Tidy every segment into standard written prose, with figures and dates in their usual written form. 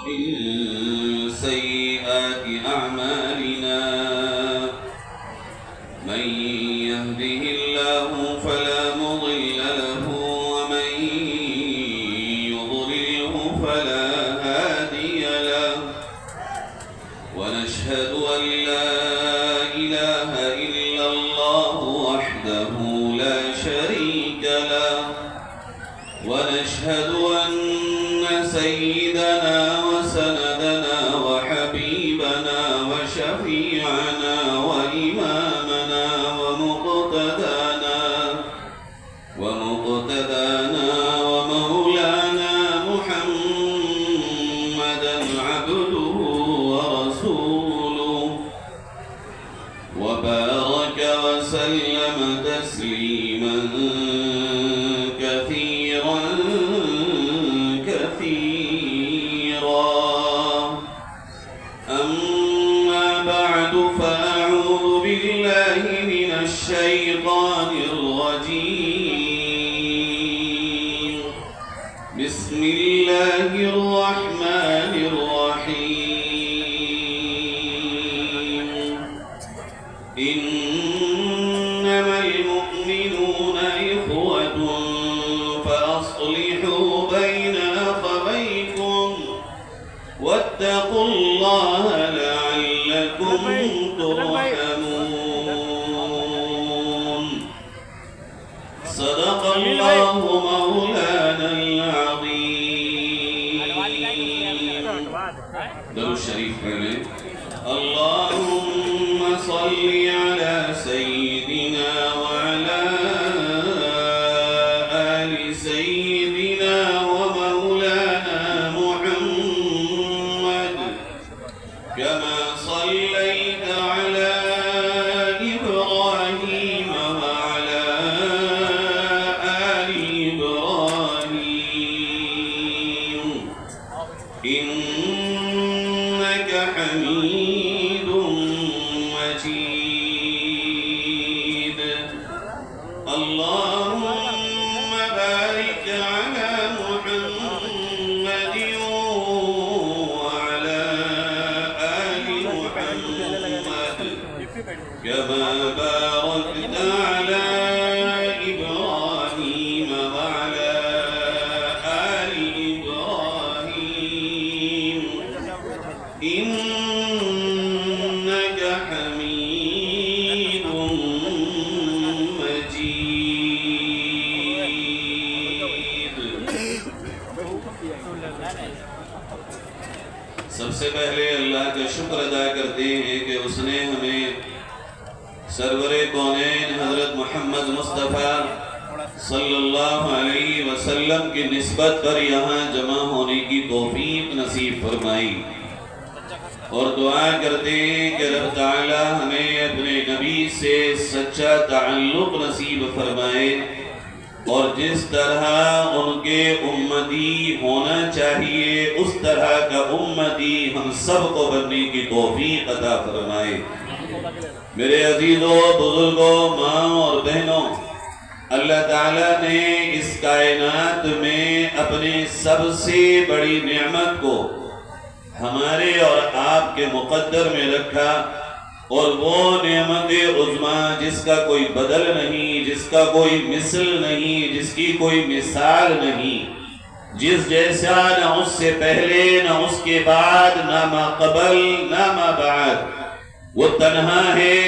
من سيئات أعمالنا من يهده الله فلا مضل له ومن يضلله فلا هادي له ونشهد أن لا إله إلا الله وحده لا شريك له ونشهد أن سيدنا وسندنا وحبيبنا وشفيعنا وإمامنا ومقتدانا ومولانا محمدا عبده ورسوله وبارك وسلم تسليما كثيرا أما بعد فأعوذ بالله من الشيطان الرجيم بسم الله الرحمن الرحيم إنما المؤمنون إخوة فأصلحوا بين أخويكم واتقوا الله لعلكم ترحمون صدق الله مولانا العظيم درود شریف پڑھیں اللهم صل على سيدنا وعلى آل سيدنا ومولانا محمد كما صليت على إبراهيم وعلى آل إبراهيم إنك حميد مجيد اللهم بارك على محمد وعلى آل محمد كما باركت على إبراهيم وعلى آل إبراهيم إنك حميد مجيد سب سے پہلے اللہ کا شکر ادا کرتے ہیں کہ اس نے ہمیں سرور کونین حضرت محمد مصطفیٰ صلی اللہ علیہ وسلم کی نسبت پر یہاں جمع ہونے کی توفیق نصیب فرمائی اور دعا کرتے ہیں کہ رب تعالی ہمیں اپنے نبی سے سچا تعلق نصیب فرمائے اور جس طرح ان کے امتی ہونا چاہیے اس طرح کا امتی ہم سب کو بننے کی توفیق عطا فرمائے۔ میرے عزیزوں، بزرگوں، ماں اور بہنوں، اللہ تعالیٰ نے اس کائنات میں اپنے سب سے بڑی نعمت کو ہمارے اور آپ کے مقدر میں رکھا اور وہ نعمت عظمیٰ جس کا کوئی بدل نہیں، جس کا کوئی مثل نہیں، جس کی کوئی مثال نہیں، جس جیسا نہ اس سے پہلے نہ اس کے بعد نہ ما قبل نہ ما بعد، وہ تنہا ہے،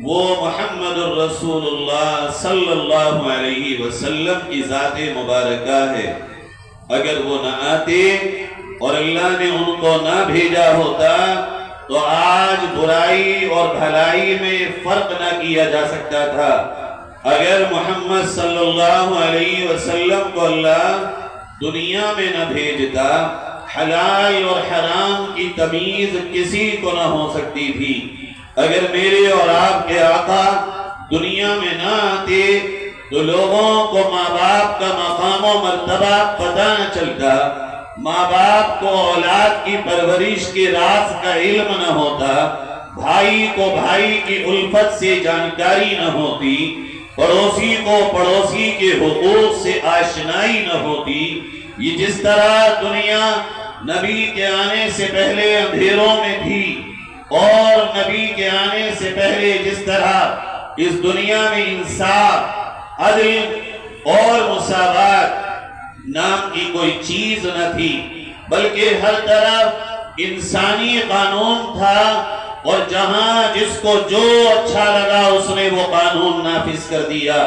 وہ محمد الرسول اللہ صلی اللہ علیہ وسلم کی ذات مبارکہ ہے۔ اگر وہ نہ آتے اور اللہ نے ان کو نہ بھیجا ہوتا تو آج برائی اور بھلائی میں فرق نہ کیا جا سکتا تھا۔ اگر محمد صلی اللہ علیہ وسلم کو اللہ دنیا میں نہ بھیجتا، حلال اور حرام کی تمیز کسی کو نہ ہو سکتی تھی۔ اگر میرے اور آپ کے آقا دنیا میں نہ آتے تو لوگوں کو ماں باپ کا مقام و مرتبہ پتہ نہ چلتا، ماں باپ کو اولاد کی پرورش کے راز کا علم نہ ہوتا، بھائی کو بھائی کی الفت سے جانکاری نہ ہوتی، پڑوسی کو پڑوسی کے حقوق سے آشنائی نہ ہوتی۔ یہ جس طرح دنیا نبی کے آنے سے پہلے اندھیروں میں تھی، اور نبی کے آنے سے پہلے جس طرح اس دنیا میں انصاف، عدل اور مساوات نام کی کوئی چیز نہ تھی، بلکہ ہر طرف انسانی قانون تھا، اور جہاں جس کو جو اچھا لگا اس نے وہ قانون نافذ کر دیا،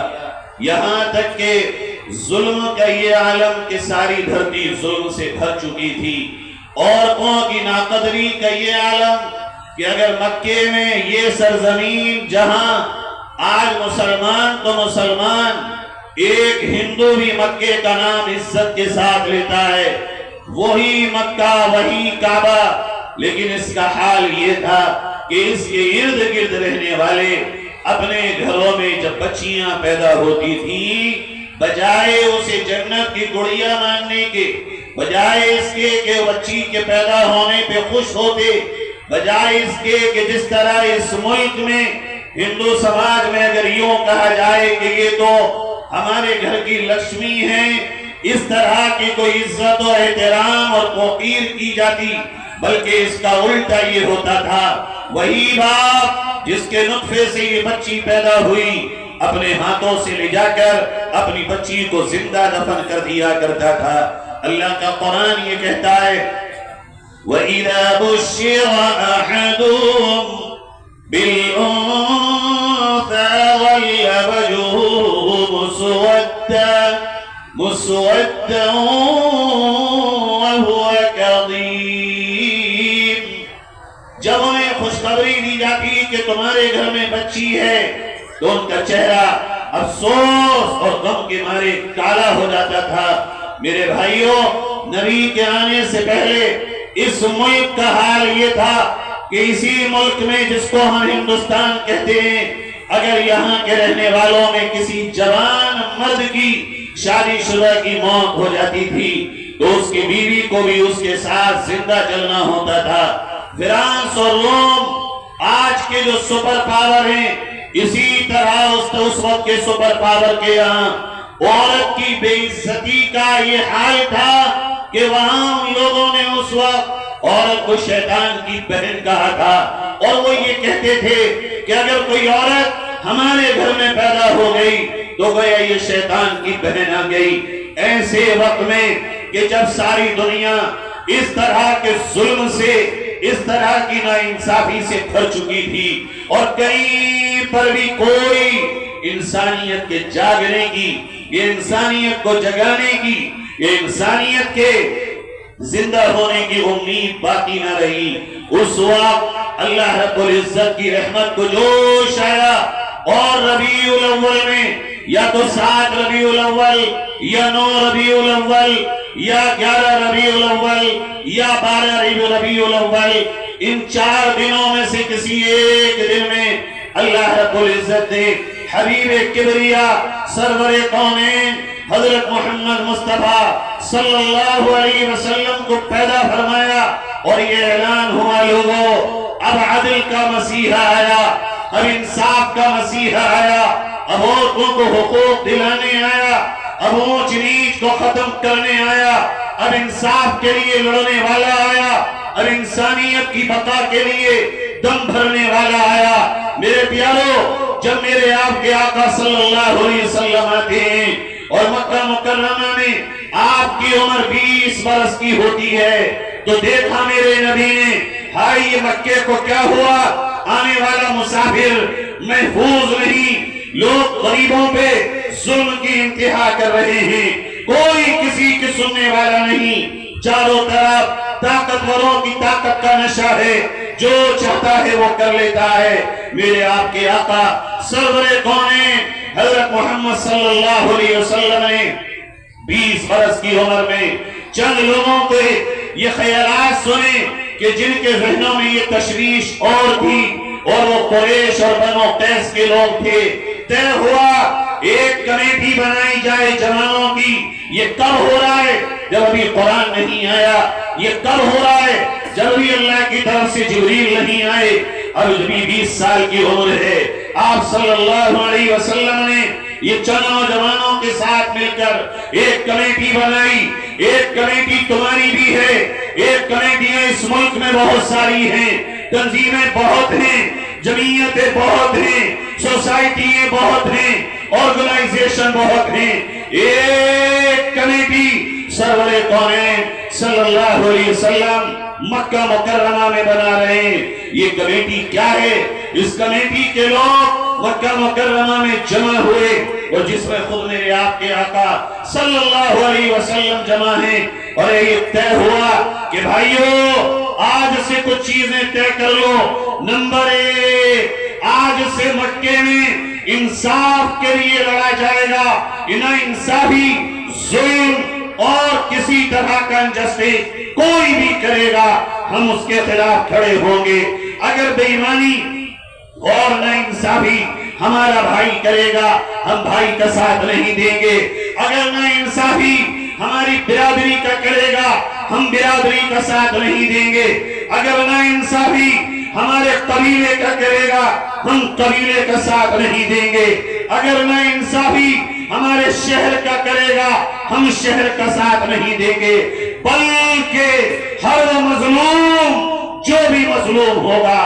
یہاں تک کہ ظلم کا یہ عالم کہ ساری دھرتی ظلم سے بھر چکی تھی، عورتوں کی ناقدری کا یہ عالم کہ اگر مکے میں یہ سرزمین جہاں آج مسلمان تو مسلمان، ایک ہندو بھی مکے کا نام عزت کے ساتھ لیتا ہے، وہی مکہ وہی کعبہ، لیکن اس کا حال یہ تھا کہ اس کے ارد گرد رہنے والے اپنے گھروں میں جب بچیاں پیدا ہوتی تھیں، بجائے اسے جنت کی گڑیا ماننے کے، بجائے اس کے کہ بچی کے پیدا ہونے پہ خوش ہوتے، بجائے اس کے کہ جس طرح اس ملک میں ہندو سماج میں اگر یوں کہا جائے کہ یہ تو ہمارے گھر کی لکشمی ہیں، اس طرح کی کوئی عزت و احترام اور توقیر کی جاتی، بلکہ اس کا الٹا یہ ہوتا تھا، وہی باپ جس کے نطفے سے یہ بچی پیدا ہوئی اپنے ہاتھوں سے لے جا کر اپنی بچی کو زندہ دفن کر دیا کرتا تھا۔ اللہ کا قرآن یہ کہتا ہے وَإِذَا بُشِّرَ أَحَدُهُمْ بِالْأُنثَىٰ ظَلَّ وَجْهُهُ مُسْوَدًّا وَهُوَ كَظِيمٌ، جب انہیں خوشخبری دی جاتی کہ تمہارے گھر میں بچی ہے تو ان کا چہرہ افسوس اور غم کے مارے کالا ہو جاتا تھا۔ میرے بھائیوں، نبی کے آنے سے پہلے اس ملک کا حال یہ تھا کہ اسی ملک میں جس کو ہم ہندوستان کہتے ہیں، اگر یہاں کے رہنے والوں میں کسی جوان مرد کی شادی شدہ کی موت ہو جاتی تھی تو اس کی بیوی کو بھی اس کے ساتھ زندہ جلنا ہوتا تھا۔ فرانس اور روم آج کے جو سپر پاور ہیں، اسی طرح اس وقت کے سپر پاور کے یہاں عورت کی بے عزتی کا یہ حال تھا کہ وہاں ان لوگوں نے اس وقت عورت کو شیطان کی بہن کہا تھا، اور وہ یہ کہتے تھے کہ اگر کوئی عورت ہمارے گھر میں پیدا ہو گئی تو گویا یہ شیطان کی بہن آ گئی۔ ایسے وقت میں کہ جب ساری دنیا اس طرح کے ظلم سے، اس طرح کی ناانصافی سے بھر چکی تھی، اور کہیں پر بھی کوئی انسانیت کے جاگنے کی، یہ انسانیت کو جگانے کی، یہ انسانیت کے زندہ ہونے کی امید باقی نہ رہی، اس وقت اللہ رب العزت کی رحمت کو جوش آیا، اور ربیع الاول میں یا تو 7 ربیع الاول یا 9 ربیع الاول یا 11 ربیع الاول یا 12 ربیع الاول، ان 4 دنوں میں سے کسی ایک دن میں اللہ رب العزت نے حبیب کبریا سرور کونین حضرت محمد مصطفیٰ صلی اللہ علیہ وسلم کو پیدا فرمایا، اور یہ اعلان ہوا لوگوں اب عدل کا مسیحا آیا، اب انصاف کا مسیحا آیا، اب عورتوں کو حقوق دلانے آیا، اب اونچ نیچ کو ختم کرنے آیا، اب انصاف کے لیے لڑنے والا آیا، اب انسانیت کی بقا کے لیے دم بھرنے والا آیا۔ میرے پیارو، جب میرے آپ کے آقا صلی اللہ علیہ وسلم آتے ہیں اور مکہ مکرمہ میں آپ کی عمر 20 برس کی ہوتی ہے تو دیکھا میرے نبی نے ہائی یہ مکے کو کیا ہوا، آنے والا مسافر محفوظ نہیں، لوگ غریبوں پہ ظلم کی انتہا کر رہے ہیں، کوئی کسی کی سننے والا نہیں، چاروں طرف طاقتوروں کی طاقت کا نشہ ہے، جو چاہتا ہے وہ کر لیتا ہے۔ میرے آپ کے آقا سرور کونین حضرت محمد صلی اللہ علیہ وسلم نے 20 برس کی عمر میں چند لوگوں کو یہ خیالات سنے کہ جن کے ذہنوں میں یہ تشویش اور تھی، اور وہ قریش اور بنو قیس کے لوگ تھے۔ طے ہوا ایک کمیٹی بنائی جائے جوانوں کی۔ یہ کب ہو رہا ہے؟ جب ابھی قرآن نہیں آیا۔ یہ کب ہو رہا ہے؟ جب ابھی اللہ کی طرف سے جبریل نہیں آئے۔ اب ابھی 20 سال کی عمر ہے۔ آپ صلی اللہ علیہ وسلم نے یہ چند نوجوانوں کے ساتھ مل کر ایک کمیٹی بنائی۔ ایک کمیٹی تمہاری بھی ہے، ایک کمیٹیاں اس ملک میں بہت ساری ہیں، تنظیمیں بہت ہیں، جمعیتیں بہت ہیں، سوسائٹیاں بہت ہیں، آرگنائزیشن بہت ہیں، ایک کمیٹی سرور کونین صلی اللہ علیہ وسلم مکہ مکرمہ میں بنا رہے ہیں۔ یہ کمیٹی کیا ہے؟ اس کمیٹی کے لوگ مکہ مکرمہ میں جمع ہوئے اور جس میں خود میرے آپ کے آقا صلی اللہ علیہ وسلم جمع ہیں، اور یہ طے ہوا کہ بھائیو آج سے کچھ چیزیں طے کر لو۔ نمبر 1، آج سے مکے میں انصاف کے لیے لڑا جائے گا، نا انصافی، ظلم اور کسی طرح کا انجسٹس کوئی بھی کرے گا ہم اس کے خلاف کھڑے ہوں گے۔ اگر بے ایمانی اور ناانصافی ہمارا بھائی کرے گا ہم بھائی کا ساتھ نہیں دیں گے۔ اگر ناانصافی ہماری برادری کا کرے گا ہم برادری کا ساتھ نہیں دیں گے۔ اگر ناانصافی ہمارے قبیلے کا کرے گا ہم قبیلے کا ساتھ نہیں دیں گے۔ اگر ناانصافی ہمارے شہر کا کرے گا ہم شہر کا ساتھ نہیں دیں گے، بلکہ ہر مظلوم جو بھی مظلوم ہوگا،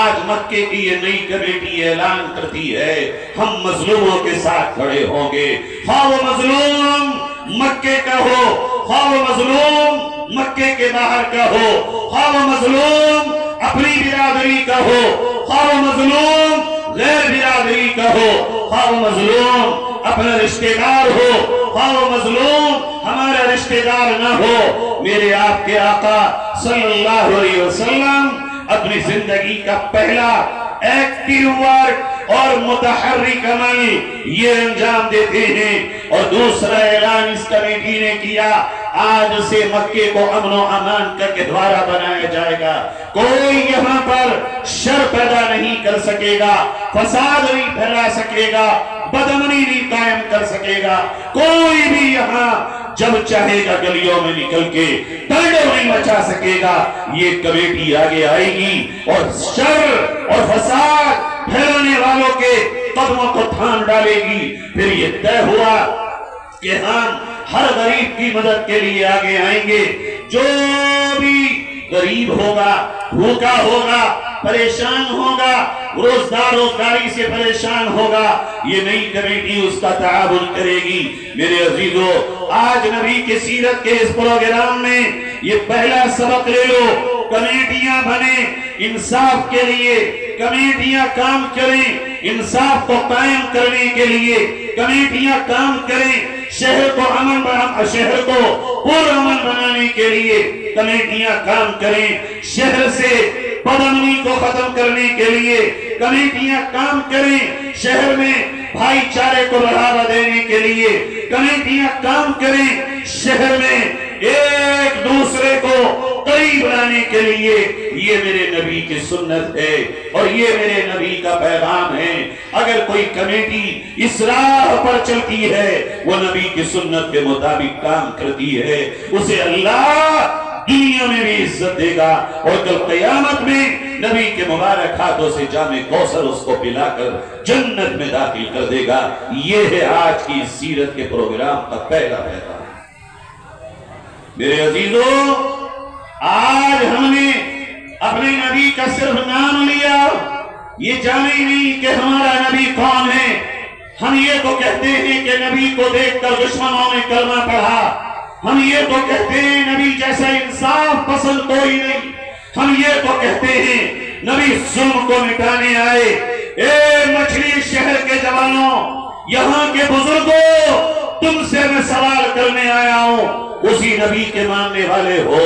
آج مکے کی یہ نئی کمیٹی اعلان کرتی ہے ہم مظلوموں کے ساتھ کھڑے ہوں گے، خواہ وہ مظلوم مکے کا ہو، خواہ وہ مظلوم مکے کے باہر کا ہو، خواہ وہ مظلوم اپنی برادری کا ہو، خواہ وہ مظلوم غیر برادری کا ہو، خواہ وہ مظلوم اپنا رشتہ دار ہو، خواہ وہ مظلوم ہمارا رشتہ دار نہ ہو۔ میرے آپ کے آقا صلی اللہ علیہ وسلم اپنی زندگی کا پہلا ایکٹیو ورک اور متحرک عمل یہ انجام دیتے ہیں، اور دوسرا اعلان اس کمیٹی نے کیا آج سے مکے کو امن و امان کا گہوارہ بنایا جائے گا، کوئی یہاں پر شر پیدا نہیں کر سکے گا، فساد نہیں پھیلا سکے گا، بدامنی نہیں قائم کر سکے گا، کوئی بھی یہاں جب چاہے گا گلیوں میں نکل کے تڑو نہیں مچا سکے گا۔ یہ کمیٹی آگے آئے گی اور شر اور فساد پھیلانے والوں کے قدموں کو تھام ڈالے گی۔ پھر یہ طے ہوا کہ ہم ہر غریب کی مدد کے لیے آگے آئیں گے، جو بھی غریب ہوگا، بھوکا ہوگا، پریشان ہوگا، روزگاری سے پریشان ہوگا، یہ نئی کمیٹی اس کا تعاون کرے گی۔ میرے عزیزو، آج نبی کے سیرت کے اس پروگرام میں یہ پہلا سبق لے لو، کمیٹیاں بنے انصاف کے لیے، کمیٹیاں کام کریں انصاف کو قائم کرنے کے لیے، کمیٹیاں کام کریں شہر کو پرامن بنانے کے لیے، کمیٹیاں کام کریں شہر سے بدامنی کو ختم کرنے کے لیے، کمیٹیاں کام کریں شہر میں بھائی چارے کو بڑھاوا دینے کے لیے، کمیٹیاں کام کریں شہر میں ایک دوسرے کو قریب لانے کے لیے۔ یہ میرے نبی کی سنت ہے اور یہ میرے نبی کا پیغام ہے۔ اگر کوئی کمیٹی اس راہ پر چلتی ہے، وہ نبی کی سنت کے مطابق کام کرتی ہے، اسے اللہ دنیا میں بھی عزت دے گا اور کل قیامت میں نبی کے مبارک ہاتھوں سے جام کوثر اس کو پلا کر جنت میں داخل کر دے گا۔ یہ ہے آج کی سیرت کے پروگرام کا پہلا پیغام۔ میرے عزیزو، آج ہم نے اپنے نبی کا صرف نام لیا، یہ جانے ہی نہیں کہ ہمارا نبی کون ہے۔ ہم یہ تو کہتے ہیں کہ نبی کو دیکھ کر دشمنوں نے کلمہ پڑھا، ہم یہ تو کہتے ہیں نبی جیسا انصاف پسند کوئی نہیں، ہم یہ تو کہتے ہیں نبی ظلم کو مٹانے آئے۔ اے مچھلی شہر کے جوانوں، یہاں کے بزرگوں، تم سے میں سوال کرنے آیا ہوں، اسی نبی کے ماننے والے ہو،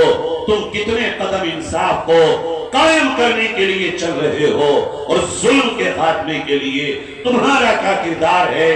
تم کتنے قدم انصاف کو قائم کرنے کے لیے چل رہے ہو اور ظلم کے خاتمے کے لیے تمہارا کیا کردار ہے؟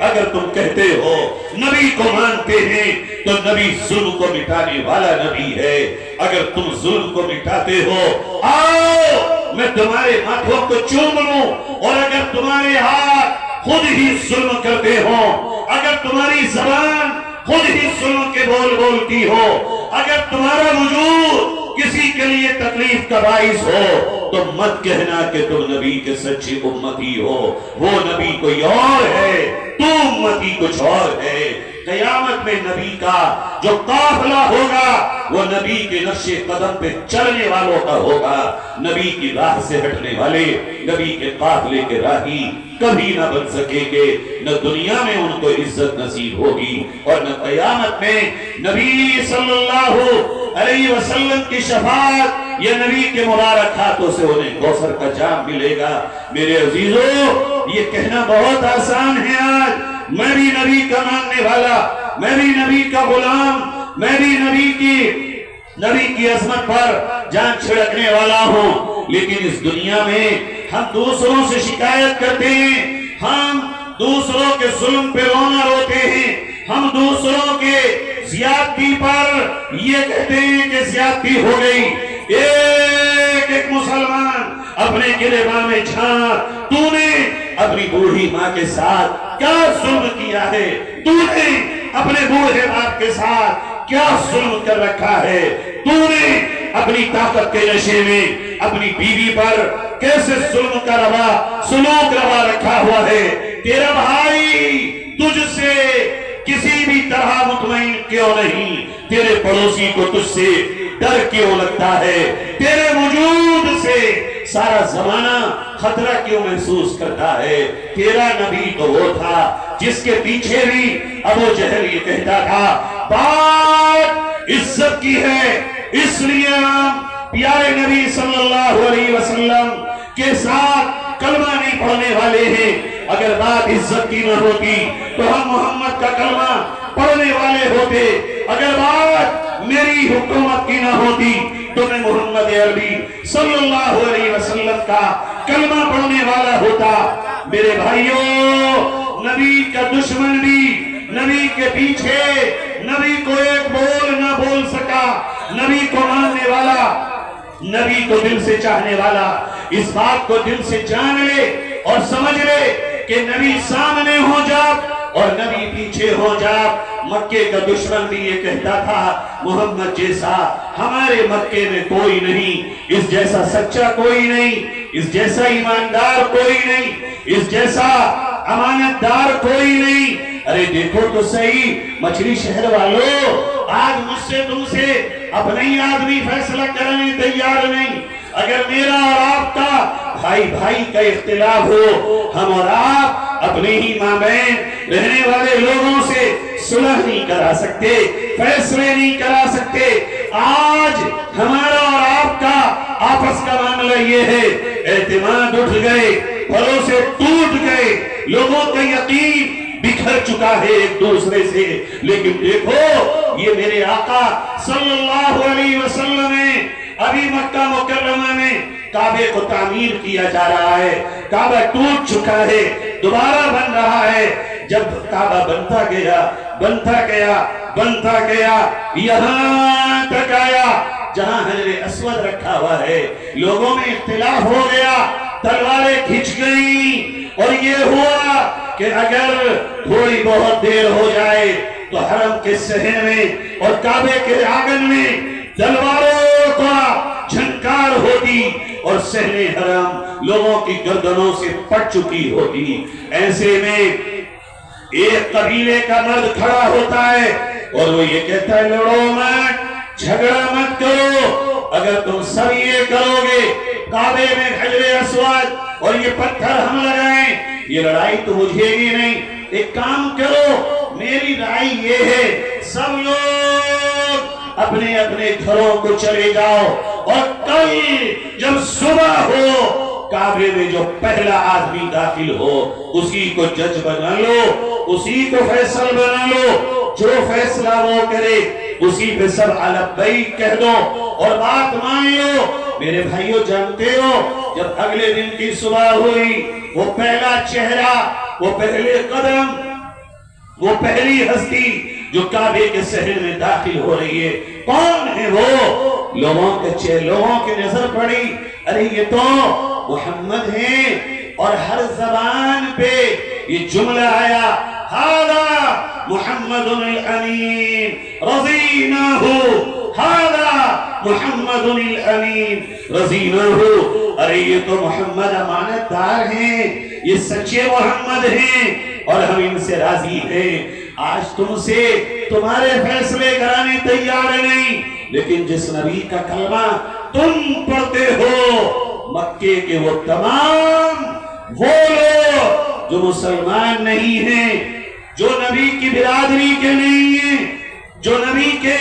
اگر تم کہتے ہو نبی کو مانتے ہیں تو نبی ظلم کو مٹانے والا نبی ہے۔ اگر تم ظلم کو مٹاتے ہو، آؤ میں تمہارے ہاتھوں کو چوم لوں، اور اگر تمہارے ہاتھ خود ہی ظلم کرتے ہو، اگر تمہاری زبان خود ہی ظلم کے بول بولتی ہو، اگر تمہارا وجود کسی کے لیے تکلیف کا باعث ہو، تو مت کہنا کہ تم نبی کے سچے امتی ہو، وہ نبی کوئی اور ہے، تو امتی کچھ اور ہے۔ قیامت میں نبی کا جو قافلہ ہوگا وہ نبی کے نقش قدم پہ چلنے والوں کا ہوگا. نبی کی راہ سے ہٹنے والے نبی کے قافلے کے راہی کبھی نہ بن سکیں گے. نہ دنیا میں ان کو عزت نصیب ہوگی اور نہ قیامت میں نبی صلی اللہ علیہ وسلم کی شفاعت یہ نبی کے مبارک ہاتھوں سے انہیں کوثر کا جام ملے گا. میرے عزیزو یہ کہنا بہت آسان ہے. آج میں بھی نبی کا ماننے والا، میں بھی نبی کا غلام، میں بھی نبی کی عظمت پر جان چھڑکنے والا ہوں، لیکن اس دنیا میں ہم دوسروں سے شکایت کرتے ہیں، ہم دوسروں کے ظلم پہ رونا روتے ہیں، ہم دوسروں کے زیادتی پر یہ کہتے ہیں کہ زیادتی ہو گئی. ایک مسلمان اپنے گریباں میں جھانک، تو نے اپنی بوڑھی ماں کے ساتھ کیا ظلم کیا ہے؟ تو نے اپنے بوڑھے باپ کے ساتھ کیا ظلم کر رکھا ہے؟ تو نے اپنی طاقت کے نشے میں اپنی بیوی پر کیسے ظلم کا سلوک روا رکھا ہوا ہے؟ تیرا بھائی تجھ سے کسی بھی طرح مطمئن کیوں نہیں؟ تیرے پڑوسی کو تجھ سے ڈر کیوں لگتا ہے؟ تیرے وجود سے سارا زمانہ خطرہ کیوں محسوس کرتا ہے؟ تیرا نبی تو وہ تھا جس کے پیچھے بھی ابو جہل یہ کہتا تھا بات عزت کی ہے، اس لیے ہم پیارے نبی صلی اللہ علیہ وسلم کے ساتھ کلمہ نہیں پڑھنے والے ہیں. اگر بات عزت کی نہ ہوتی تو ہم محمد کا کلمہ پڑھنے والے ہوتے. اگر بات میری حکومت کی نہ ہوتی تو میں محمد عربی صلی اللہ علیہ وسلم کا کلمہ پڑھنے والا ہوتا. میرے بھائیوں، نبی کا دشمن بھی نبی کے پیچھے نبی کو ایک بول نہ بول سکا. نبی کو ماننے والا، نبی کو دل سے چاہنے والا اس بات کو دل سے جان لے اور سمجھ لے کہ نبی سامنے ہو جا اور نبی پیچھے ہو جا. مکے کا دشمن بھی یہ کہتا تھا محمد جیسا ہمارے مکے میں کوئی نہیں، اس جیسا سچا کوئی نہیں، اس جیسا ایماندار کوئی نہیں، اس جیسا امانت دار کوئی نہیں. ارے دیکھو تو صحیح مچھلی شہر والوں، آج مجھ سے تم سے اپنے ہی آدمی فیصلہ کرنے تیار نہیں. اگر میرا اور آپ کا بھائی بھائی کا اختلاف ہو، ہم اور آپ اپنے ہی مابین رہنے والے لوگوں سے صلح نہیں کرا سکتے، فیصلے نہیں کرا سکتے. آج ہمارا اور آپ کا آپس کا معاملہ یہ ہے، اعتماد اٹھ گئے، بھروسے ٹوٹ گئے، لوگوں کا یقین بکھر چکا ہے ایک دوسرے سے. لیکن دیکھو یہ میرے آقا صلی اللہ علیہ وسلم نے ابھی مکہ مکرمہ میں کعبے کو تعمیر کیا جا رہا ہے، کعبہ ٹوٹ چکا ہے، دوبارہ بن رہا ہے. جب کعبہ بنتا گیا یہاں تک آیا جہاں حجر اسود رکھا ہوا ہے. لوگوں میں اختلاف ہو گیا، تلواریں کھچ گئیں اور یہ ہوا کہ اگر تھوڑی بہت دیر ہو جائے تو حرم کے صحن میں اور کعبے کے آنگن میں تلواروں کا جھنکار ہوتی اور صحن حرم لوگوں کی گردنوں سے پٹ چکی ہوتی. ایسے میں ایک قبیلے کا مرد کھڑا ہوتا ہے اور وہ یہ کہتا ہے لڑو مت، جھگڑا مت کرو. اگر تم سب یہ کرو گے کعبے میں حجر اسود اور یہ پتھر ہم لگائیں، یہ لڑائی تو بجھے گی نہیں. ایک کام کرو، میری رائے یہ ہے سب لوگ اپنے اپنے گھروں کو چلے جاؤ اور کل جب صبح ہو کعبے میں جو پہلا آدمی داخل ہو اسی کو جج بنا لو، اسی کو فیصل بنا لو. جو فیصلہ وہ کرے اسی پہ سب لبیک کہہ دو اور بات مان لو. میرے بھائیوں جانتے ہو جب اگلے دن کی صبح ہوئی وہ پہلا چہرہ، وہ پہلے قدم، وہ پہلی ہستی جو کعبے کے صحن میں داخل ہو رہی ہے کون ہے وہ؟ لوگوں کے نظر پڑی، ارے یہ تو محمد ہیں. اور ہر زبان پہ یہ جملہ آیا هذا محمد الامین رضیناہ، هذا محمد الامین رضیناہ. ارے یہ تو محمد امانت دار ہیں، یہ سچے محمد ہیں اور ہم ان سے راضی ہیں. آج تم سے تمہارے فیصلے کرانے تیار نہیں، لیکن جس نبی کا کلمہ تم پڑھتے ہو، مکے کے وہ تمام وہ لوگ جو مسلمان نہیں ہیں، جو نبی کی برادری کے نہیں ہیں، جو نبی کے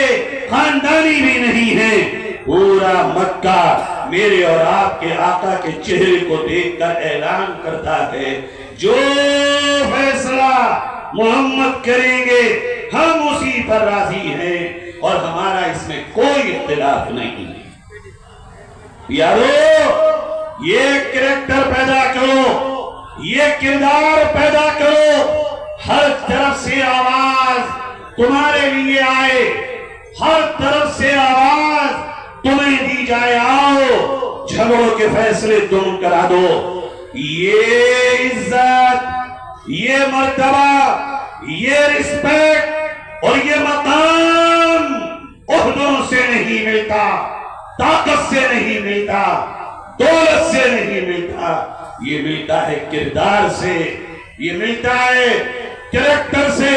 خاندانی بھی نہیں ہیں، پورا مکہ میرے اور آپ کے آقا کے چہرے کو دیکھ کر اعلان کرتا ہے جو فیصلہ محمد کریں گے ہم اسی پر راضی ہیں اور ہمارا اس میں کوئی اختلاف نہیں ہے۔ یارو یہ کریکٹر پیدا کرو، یہ کردار پیدا کرو، ہر طرف سے آواز تمہارے لیے آئے، ہر طرف سے آواز تمہیں دی جائے، آؤ جھگڑوں کے فیصلے تم کرا دو۔ یہ عزت، یہ مرتبہ، یہ رسپیکٹ اور یہ مقام عہدوں سے نہیں ملتا، طاقت سے نہیں ملتا، دولت سے نہیں ملتا، یہ ملتا ہے کردار سے، یہ ملتا ہے کریکٹر سے،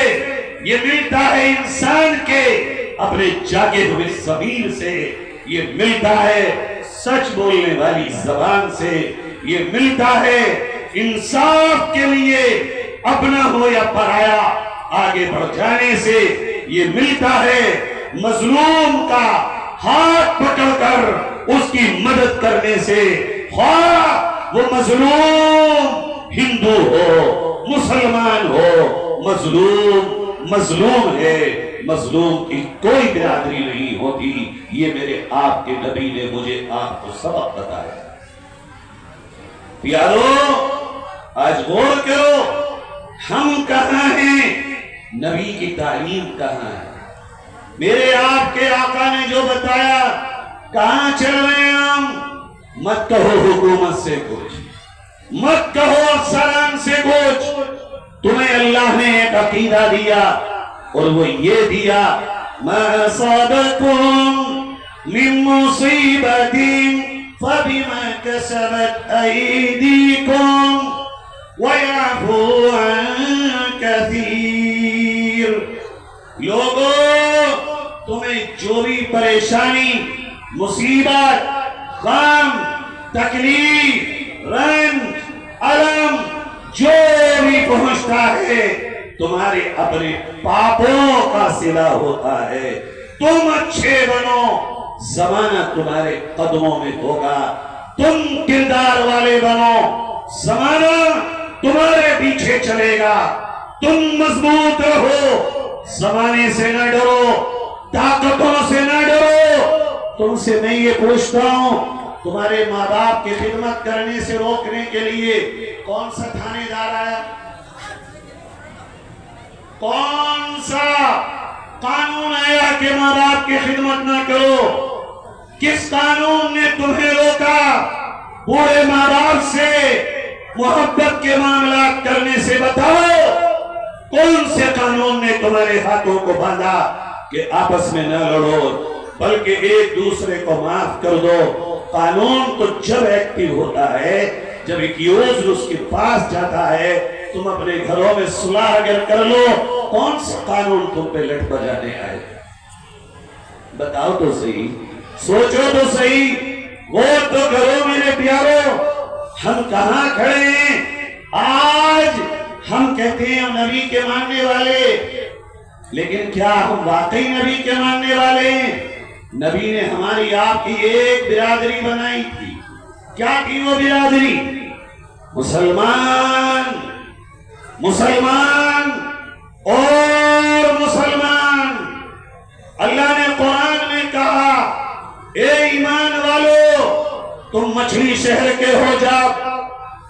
یہ ملتا ہے انسان کے اپنے جاگے ہوئے ضمیر سے، یہ ملتا ہے سچ بولنے والی زبان سے، یہ ملتا ہے انصاف کے لیے اپنا ہو یا پرایا آگے بڑھ جانے سے، یہ ملتا ہے مظلوم کا ہاتھ پکڑ کر اس کی مدد کرنے سے، خواہ وہ مظلوم ہندو ہو مسلمان ہو، مظلوم ہے، مظلوم کی کوئی برادری نہیں ہوتی۔ یہ میرے آپ کے نبی نے مجھے آپ کو سبق بتایا۔ پیارو آج غور کرو، ہم کہاں ہیں، نبی کی تعلیم کہاں ہے؟ میرے آپ کے آقا نے جو بتایا کہاں چل رہے ہیں ہم؟ مت کہو حکومت سے کچھ، مت کہو افسران سے کچھ، تمہیں اللہ نے ایک عقیدہ دیا اور وہ یہ دیا ما اصابکم من مصیبت فبما کسبت ایدیکم ویعفو عن کثیر۔ لوگوں تمہیں جو بھی پریشانی، مصیبت، غم، تکلیف، رنج، علم جو بھی پہنچتا ہے تمہارے اپنے پاپوں کا صلہ ہوتا ہے۔ تم اچھے بنو، زمانہ تمہارے قدموں میں ہوگا، تم کردار والے بنو، زمانہ تمہارے پیچھے چلے گا، تم مضبوط رہو، زمانے سے نہ ڈرو، طاقتوں سے نہ ڈرو۔ تم سے میں یہ پوچھتا ہوں، تمہارے ماں باپ کی خدمت کرنے سے روکنے کے لیے کون سا تھانے دار آیا؟ کون سا قانون آیا کہ ماں باپ کی خدمت نہ کرو؟ کس قانون نے تمہیں روکا بوڑھے ماں باپ سے محبت کے معاملات کرنے سے؟ بتاؤ کون سے قانون نے تمہارے ہاتھوں کو باندھا کہ آپس میں نہ لڑو بلکہ ایک دوسرے کو معاف کر دو؟ قانون تو جب ایکٹیو ہوتا ہے جب ایک یوزر اس کے پاس جاتا ہے، تم اپنے گھروں میں صلح اگر کر لو، کون سا قانون تم پہ لٹ بجانے آئے؟ بتاؤ تو صحیح، سوچو تو صحیح، وہ تو کرو میرے پیارو۔ ہم کہاں کھڑے ہیں آج؟ ہم کہتے ہیں ہم نبی کے ماننے والے، لیکن کیا ہم واقعی نبی کے ماننے والے ہیں؟ نبی نے ہماری آپ کی ایک برادری بنائی تھی، کیا تھی وہ برادری؟ مسلمان، مسلمان اور مسلمان۔ اللہ نے قرآن میں کہا اے ایمان والو، تم مچھلی شہر کے ہو جاؤ،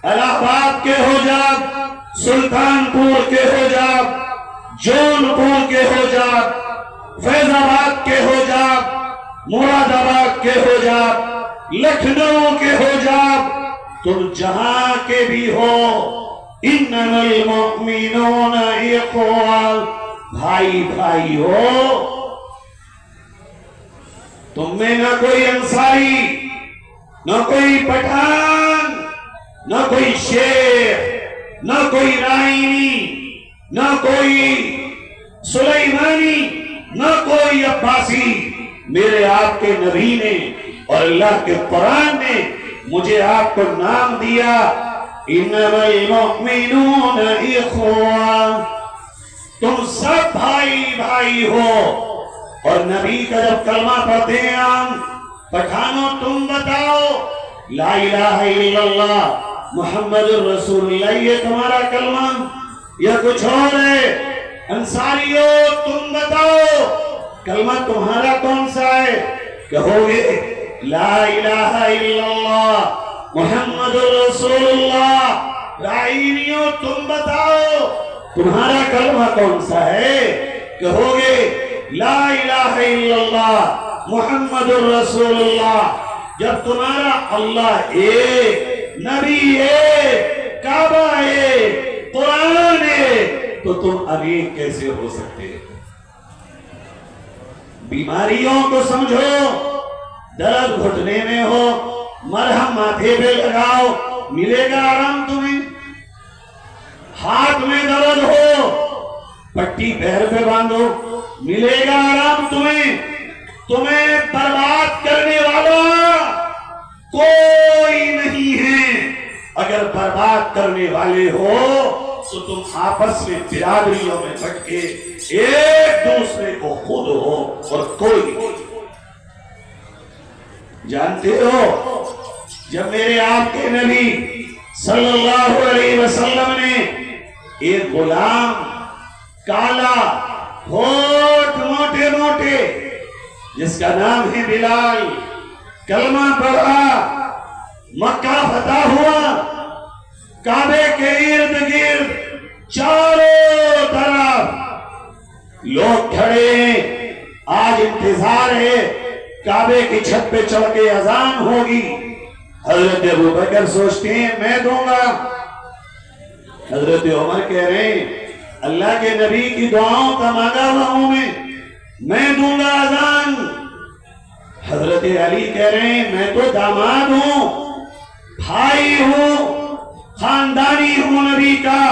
الہ آباد کے ہو جاؤ، سلطان پور کے ہو جاؤ، جون پور کے ہو جاؤ، فیض آباد کے ہو جاؤ، مراد آباد کے ہو جاؤ، لکھنؤ کے ہو جاؤ، تم جہاں کے بھی ہو، انما المؤمنون اخوہ، بھائی بھائی ہو۔ تم میں نہ کوئی انصاری، نہ کوئی پٹھان، نہ کوئی شیخ، نہ کوئی رائنی، نہ کوئی سلیمانی نہ کوئی عباسی. میرے آپ کے نبی نے اور اللہ کے قرآن نے مجھے آپ کو نام دیا انما المؤمنون اخوہ، تم سب بھائی بھائی ہو. اور نبی کا جب کلمہ پڑھتے ہیں ہم، پٹھانوں تم بتاؤ لا الہ الا اللہ محمد الرسول اللہ یہ تمہارا کلمہ یا کچھ اور ہے؟ انصاریوں تم بتاؤ کلمہ تمہارا کون سا ہے؟ کہو گے لا الہ الا اللہ محمد الرسول اللہ. رائینیوں تم بتاؤ تمہارا کلمہ کون سا ہے؟ کہو گے لا الہ الا اللہ محمد الرسول اللہ. جب تمہارا اللہ ایک، نبی ایک، کعبہ ایک، قرآن ایک، تو تم انیک کیسے ہو سکتے؟ بیماریوں کو سمجھو، درد گھٹنے میں ہو مرہم ماتھے پہ لگاؤ ملے گا آرام تمہیں. ہاتھ میں درد ہو پٹی پیر پہ باندھو ملے گا آرام تمہیں. تمہیں برباد کرنے والا کوئی نہیں ہے. اگر برباد کرنے والے ہو تو تم آپس میں برادریوں میں بٹ کے ایک دوسرے کو خود ہو اور کوئی. جانتے ہو جب میرے آپ کے نبی صلی اللہ علیہ وسلم نے ایک غلام کالا ہونٹ موٹے موٹے جس کا نام ہے بلال کلمہ پڑھا، مکہ فتح ہوا، کعبے کے ارد گرد چاروں طرف لوگ کھڑے ہیں. آج انتظار ہے کعبے کی چھت پہ چڑھ کے اذان ہوگی. حضرت ابو بکر سوچتے ہیں میں دوں گا. حضرت عمر کہہ رہے ہیں اللہ کے نبی کی دعاؤں کا مانگا ہوا ہوں میں دوں گا اذان. حضرت علی کہہ رہے ہیں میں تو داماد ہوں، بھائی ہوں، خاندانی ہوں نبی کا،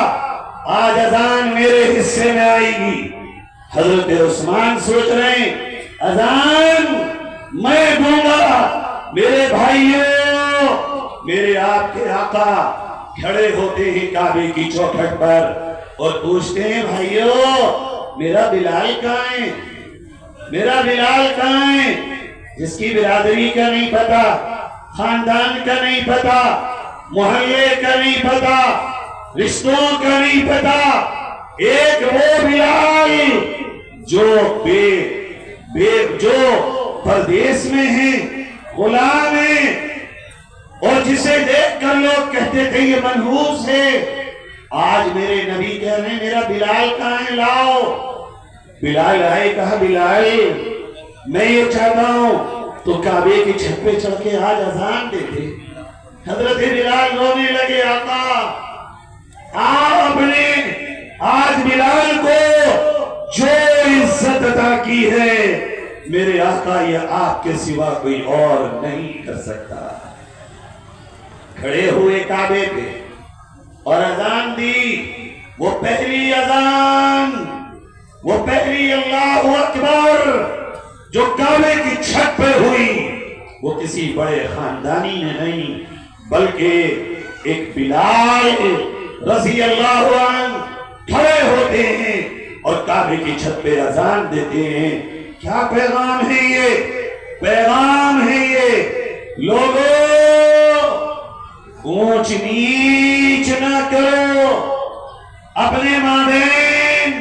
آج اذان میرے حصے میں آئے گی. حضرت عثمان سوچ رہے ہیں اذان میں دوں گا. میرے بھائیوں، میرے آپ کے آقا کھڑے ہوتے ہیں کعبے کی چوکھٹ پر اور پوچھتے ہیں بھائیوں میرا بلال کہاں ہے؟ میرا بلال کہاں ہے؟ جس کی برادری کا نہیں پتا، خاندان کا نہیں پتا، محلے کا نہیں پتا، رشتوں کا نہیں پتا. ایک وہ بلال جو پردیس میں ہیں، غلام ہیں، اور جسے دیکھ کر لوگ کہتے تھے یہ منحوس ہے. آج میرے نبی کہہ رہے ہیں میرا بلال کہاں ہے لاؤ. بلال آئے، کہا بلال میں یہ چاہتا ہوں تو کعبے کی چھت پہ چڑھ کے آج اذان دیتے. حضرت بلال رونے لگے آقا آپ نے آج بلال کو جو عزت عطا کی ہے میرے آقا یہ آپ کے سوا کوئی اور نہیں کر سکتا. کھڑے ہوئے کعبے پہ اور اذان دی. وہ پہلی اذان، وہ پہلی اللہ اکبر جو کعبے کی چھت پہ ہوئی وہ کسی بڑے خاندانی نے نہیں بلکہ ایک بلال رضی اللہ عنہ کھڑے ہوتے ہیں اور کعبے کی چھت پہ اذان دیتے ہیں. کیا پیغام ہے یہ؟ پیغام ہے یہ لوگوں اونچ نیچ نہ کرو، اپنے مابین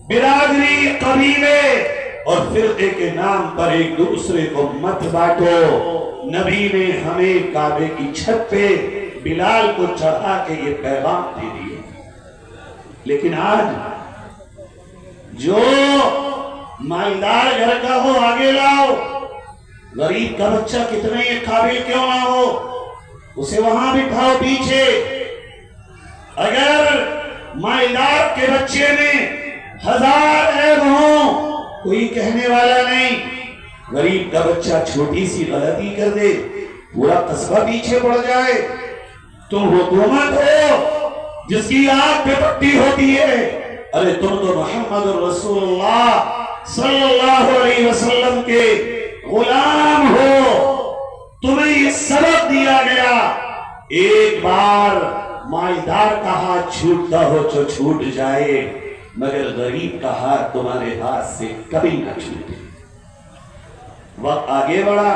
برادری قبیلے اور فرقے کے نام پر ایک دوسرے کو مت بانٹو. نبی نے ہمیں کعبے کی چھت پہ بلال کو چڑھا کے یہ پیغام دے دیا. لیکن آج جو مالدار گھر کا ہو آگے لاؤ، غریب کا بچہ کتنے قابل کیوں نہ ہو اسے وہاں بٹھاؤ پیچھے. اگر مالدار کے بچے میں 1000 عیب ہوں کوئی کہنے والا نہیں. غریب کا بچہ چھوٹی سی غلطی کر دے پورا قصبہ پیچھے پڑ جائے. تم حکومت ہو جس کی آنکھ پہ پٹی ہوتی ہے، ارے تم تو محمد رسول اللہ صلی اللہ علیہ وسلم کے غلام ہو، تمہیں یہ سبق دیا گیا ایک بار مائیدار کا ہاتھ چھوٹتا ہو تو چھوٹ جائے، مگر غریب کا ہاتھ تمہارے ہاتھ سے کبھی نہ چھوٹے۔ وقت آگے بڑھا،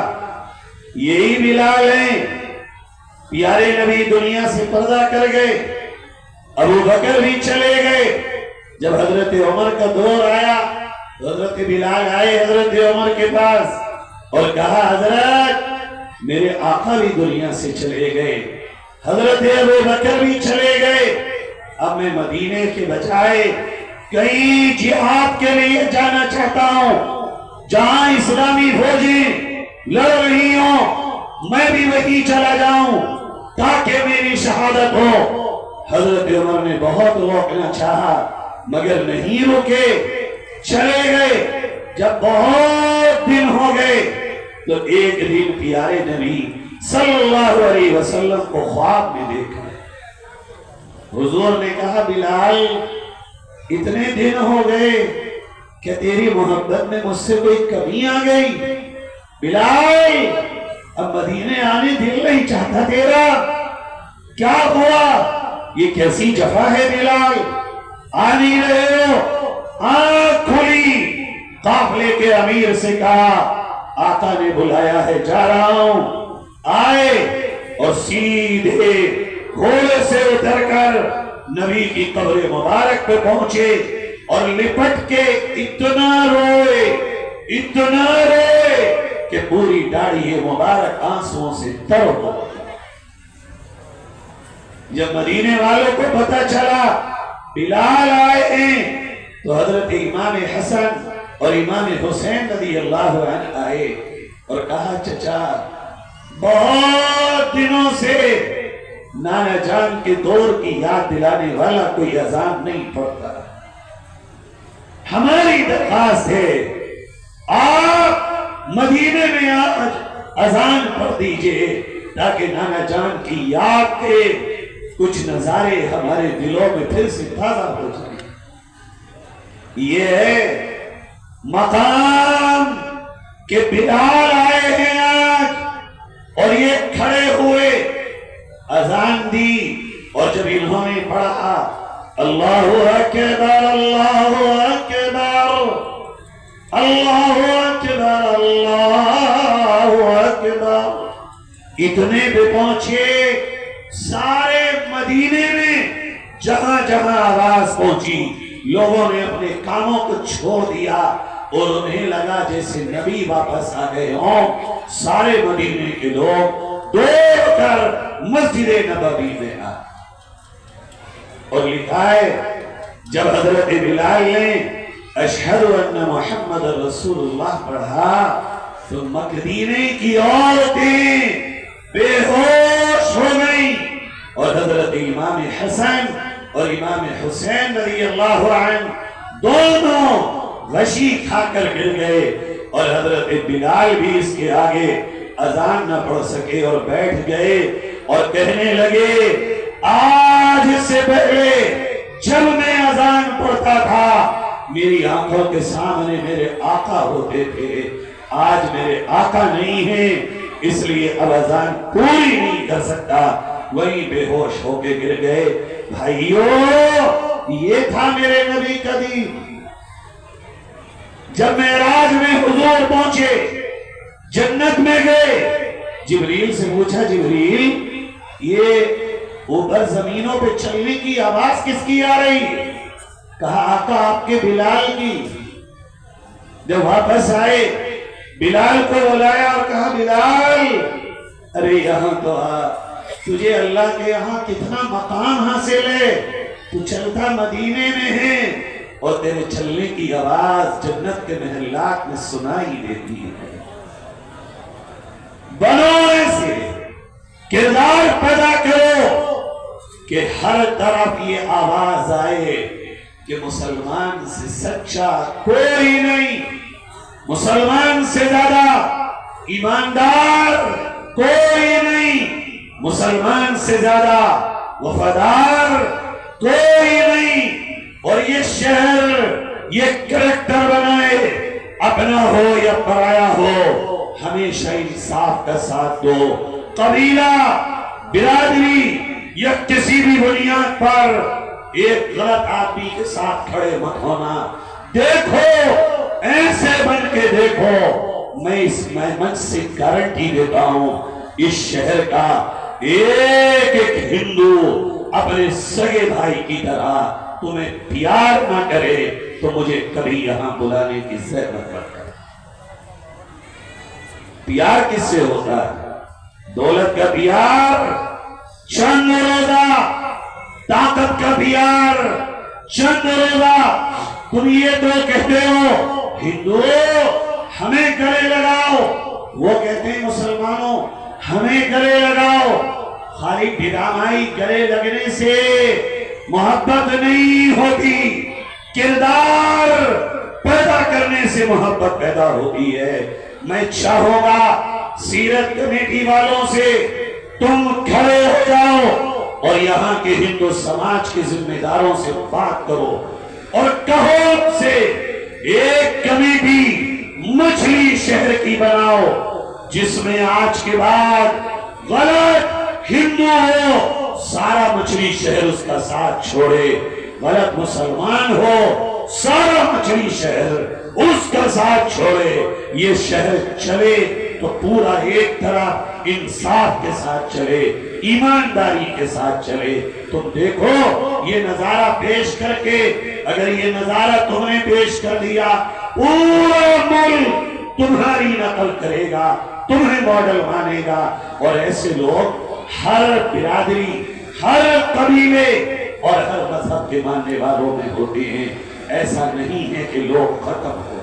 یہی بلال ہیں، پیارے نبی دنیا سے پردہ کر گئے، ابو بکر بھی چلے گئے، جب حضرت عمر کا دور آیا حضرت بلال آئے حضرت عمر کے پاس اور کہا حضرت میرے آقا بھی دنیا سے چلے گئے، حضرت ابو بکر بھی چلے گئے، اب میں مدینے کے بجائے کہیں جہاد کے لیے جانا چاہتا ہوں، جہاں اسلامی فوجیں لڑ رہی ہوں میں بھی وہیں چلا جاؤں تاکہ میری شہادت ہو۔ حضرت عمر نے بہت روکنا چاہا مگر نہیں روکے، چلے گئے۔ جب بہت دن ہو گئے تو ایک دن پیارے نبی صلی اللہ علیہ وسلم کو خواب میں دیکھا، حضور نے کہا بلال اتنے دن ہو گئے کہ تیری محبت میں مجھ سے کوئی کمی آ گئی؟ بلال اب مدینے آنے دل نہیں چاہتا تیرا، کیا ہوا؟ یہ کیسی جفا ہے بلال، آ نہیں رہے ہو؟ آنکھ کھلی، قافلے کے امیر سے کہا آقا نے بلایا ہے جا رہا ہوں۔ آئے اور سیدھے گھوڑے سے اتر کر نبی کی قبر مبارک پہ پہنچے اور لپٹ کے اتنا روئے کہ پوری داڑھی مبارک آنسوؤں سے تر ہو گئی۔ جب مدینے والوں کو پتہ چلا بلال آئے ہیں تو حضرت امام حسن اور امام حسین رضی اللہ عنہ آئے اور کہا چچا بہت دنوں سے نانا جان کے دور کی یاد دلانے والا کوئی اذان نہیں پڑھتا، ہماری درخواست ہے آپ مدینے میں آج اذان پڑھ دیجئے تاکہ نانا جان کی یاد کے کچھ نظارے ہمارے دلوں میں پھر سے تازہ ہو جائیں۔ یہ ہے مقام کہ بلال آئے ہیں آج اور یہ کھڑے ہوئے اذان دی، اور جب انہوں نے پڑھا اللہ اکبر اللہ اکبر اللہ اکبر اللہ اکبر، اتنے پہ پہنچے سارے مدینے میں جہاں جہاں آواز پہنچی لوگوں نے اپنے کاموں کو چھوڑ دیا اور انہیں لگا جیسے نبی واپس آ گئے ہوں۔ سارے مدینے کے لوگ دوڑ کر مسجد نبوی میں آئے اور لکھا ہے جب حضرت بلال نے اشہد ان محمد رسول اللہ پڑھا تو مدینے کی عورتیں بے ہوش ہو گئیں اور حضرت امام حسن اور امام حسین رضی اللہ عنہ دونوں غشی کھا کر گر گئے، اور حضرت بلال بھی اس کے آگے اذان نہ پڑھ سکے اور بیٹھ گئے اور کہنے لگے آج سے پہلے جب میں اذان پڑھتا تھا میری آنکھوں کے سامنے میرے آقا ہوتے تھے، آج میرے آقا نہیں ہیں اس لیے اب اذان پوری نہیں کر سکتا، وہیں بے ہوش ہو کے گر گئے۔ بھائیو یہ تھا میرے نبی کا دین۔ جب معراج میں حضور پہنچے جنت میں گئے، جبریل سے پوچھا جبریل یہ اوپر زمینوں پہ چلنے کی آواز کس کی آ رہی ہے؟ کہا آقا آپ کے بلال کی۔ جب واپس آئے بلال کو بلایا اور کہا بلال ارے یہاں تو آ، تجھے اللہ کے یہاں کتنا مقام حاصل ہے، تو چلتا مدینے میں ہے اور تیرے چلنے کی آواز جنت کے محلات میں سنائی دیتی ہے۔ بنو ایسے کردار پیدا کرو کہ ہر طرف یہ آواز آئے کہ مسلمان سے سچا کوئی نہیں، مسلمان سے زیادہ ایماندار کوئی نہیں، مسلمان سے زیادہ وفادار کوئی نہیں، اور یہ شہر یہ کریکٹر بنائے، اپنا ہو یا پرایا ہو ہمیشہ انصاف کا ساتھ دو. قبیلہ، برادری یا کسی بھی بنیاد پر ایک غلط آدمی کے ساتھ کھڑے مت ہونا. دیکھو ایسے بن کے دیکھو، میں اس منچ سے گارنٹی دیتا ہوں اس شہر کا ایک ایک ہندو اپنے سگے بھائی کی طرح تمہیں پیار نہ کرے تو مجھے کبھی یہاں بلانے کی ضرورت مت کرے. پیار کس سے ہوتا ہے؟ دولت کا پیار چند روزہ، طاقت کا پیار چند روزہ. تم یہ تو کہتے ہو ہندو ہمیں گلے لگاؤ، وہ کہتے ہیں مسلمانوں ہمیں گلے لگاؤ. خالی ڈرامائی گلے لگنے سے محبت نہیں ہوتی، کردار پیدا کرنے سے محبت پیدا ہوتی ہے. میں چاہوں گا سیرت کمیٹی والوں سے تم کھڑے ہو جاؤ اور یہاں کے ہندو سماج کے ذمہ داروں سے بات کرو اور کہو سے ایک کمیٹی مچھلی شہر کی بناؤ جس میں آج کے بعد غلط ہندو ہو سارا مچھلی شہر اس کا ساتھ چھوڑے، غلط مسلمان ہو سارا مچھلی شہر اس کا ساتھ چھوڑے. یہ شہر چلے تو پورا ایک طرح انصاف کے ساتھ چلے، ایمانداری کے ساتھ چلے. تم دیکھو یہ نظارہ پیش کر کے، اگر یہ نظارہ تم نے پیش کر دیا پورا ملک تمہاری نقل کرے گا، تمہیں ماڈل مانے گا. اور ایسے لوگ ہر برادری، ہر قبیلے اور ہر مذہب کے ماننے والوں میں ہوتے ہیں. ایسا نہیں ہے کہ لوگ ختم ہو.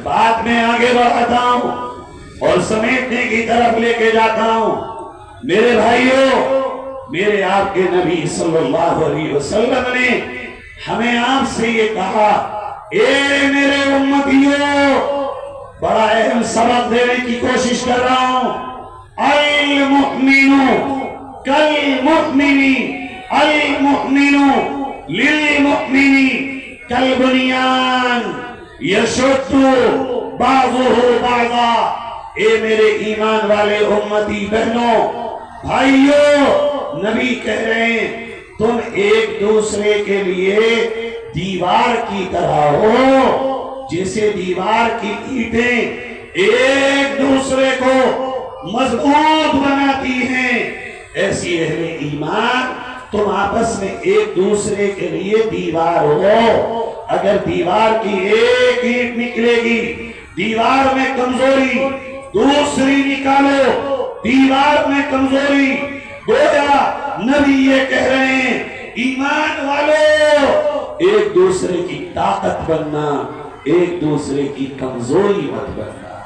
بات میں آگے بڑھاتا ہوں اور سمیٹنے کی طرف لے کے جاتا ہوں. میرے بھائیوں، میرے آپ کے نبی صلی اللہ علیہ وسلم نے ہمیں آپ سے یہ کہا، اے میرے امتیوں، بڑا اہم سبق دینے کی کوشش کر رہا ہوں. المؤمن کالمؤمن، المؤمن للمؤمن کالبنیان یشد بعضہ بعضا. اے میرے ایمان والے امتی بہنوں، بھائیوں، نبی کہہ رہے ہیں تم ایک دوسرے کے لیے دیوار کی طرح ہو. جیسے دیوار کی اینٹیں ایک دوسرے کو مضبوط بناتی ہیں، ایسی اہل ایمان تم آپس میں ایک دوسرے کے لیے دیوار ہو. اگر دیوار کی ایک اینٹ نکلے گی، دیوار میں کمزوری، دوسری نکالو، دیوار میں کمزوری. گویا نبی یہ کہہ رہے ہیں ایمان والو، ایک دوسرے کی طاقت بننا، ایک دوسرے کی کمزوری مت بننا.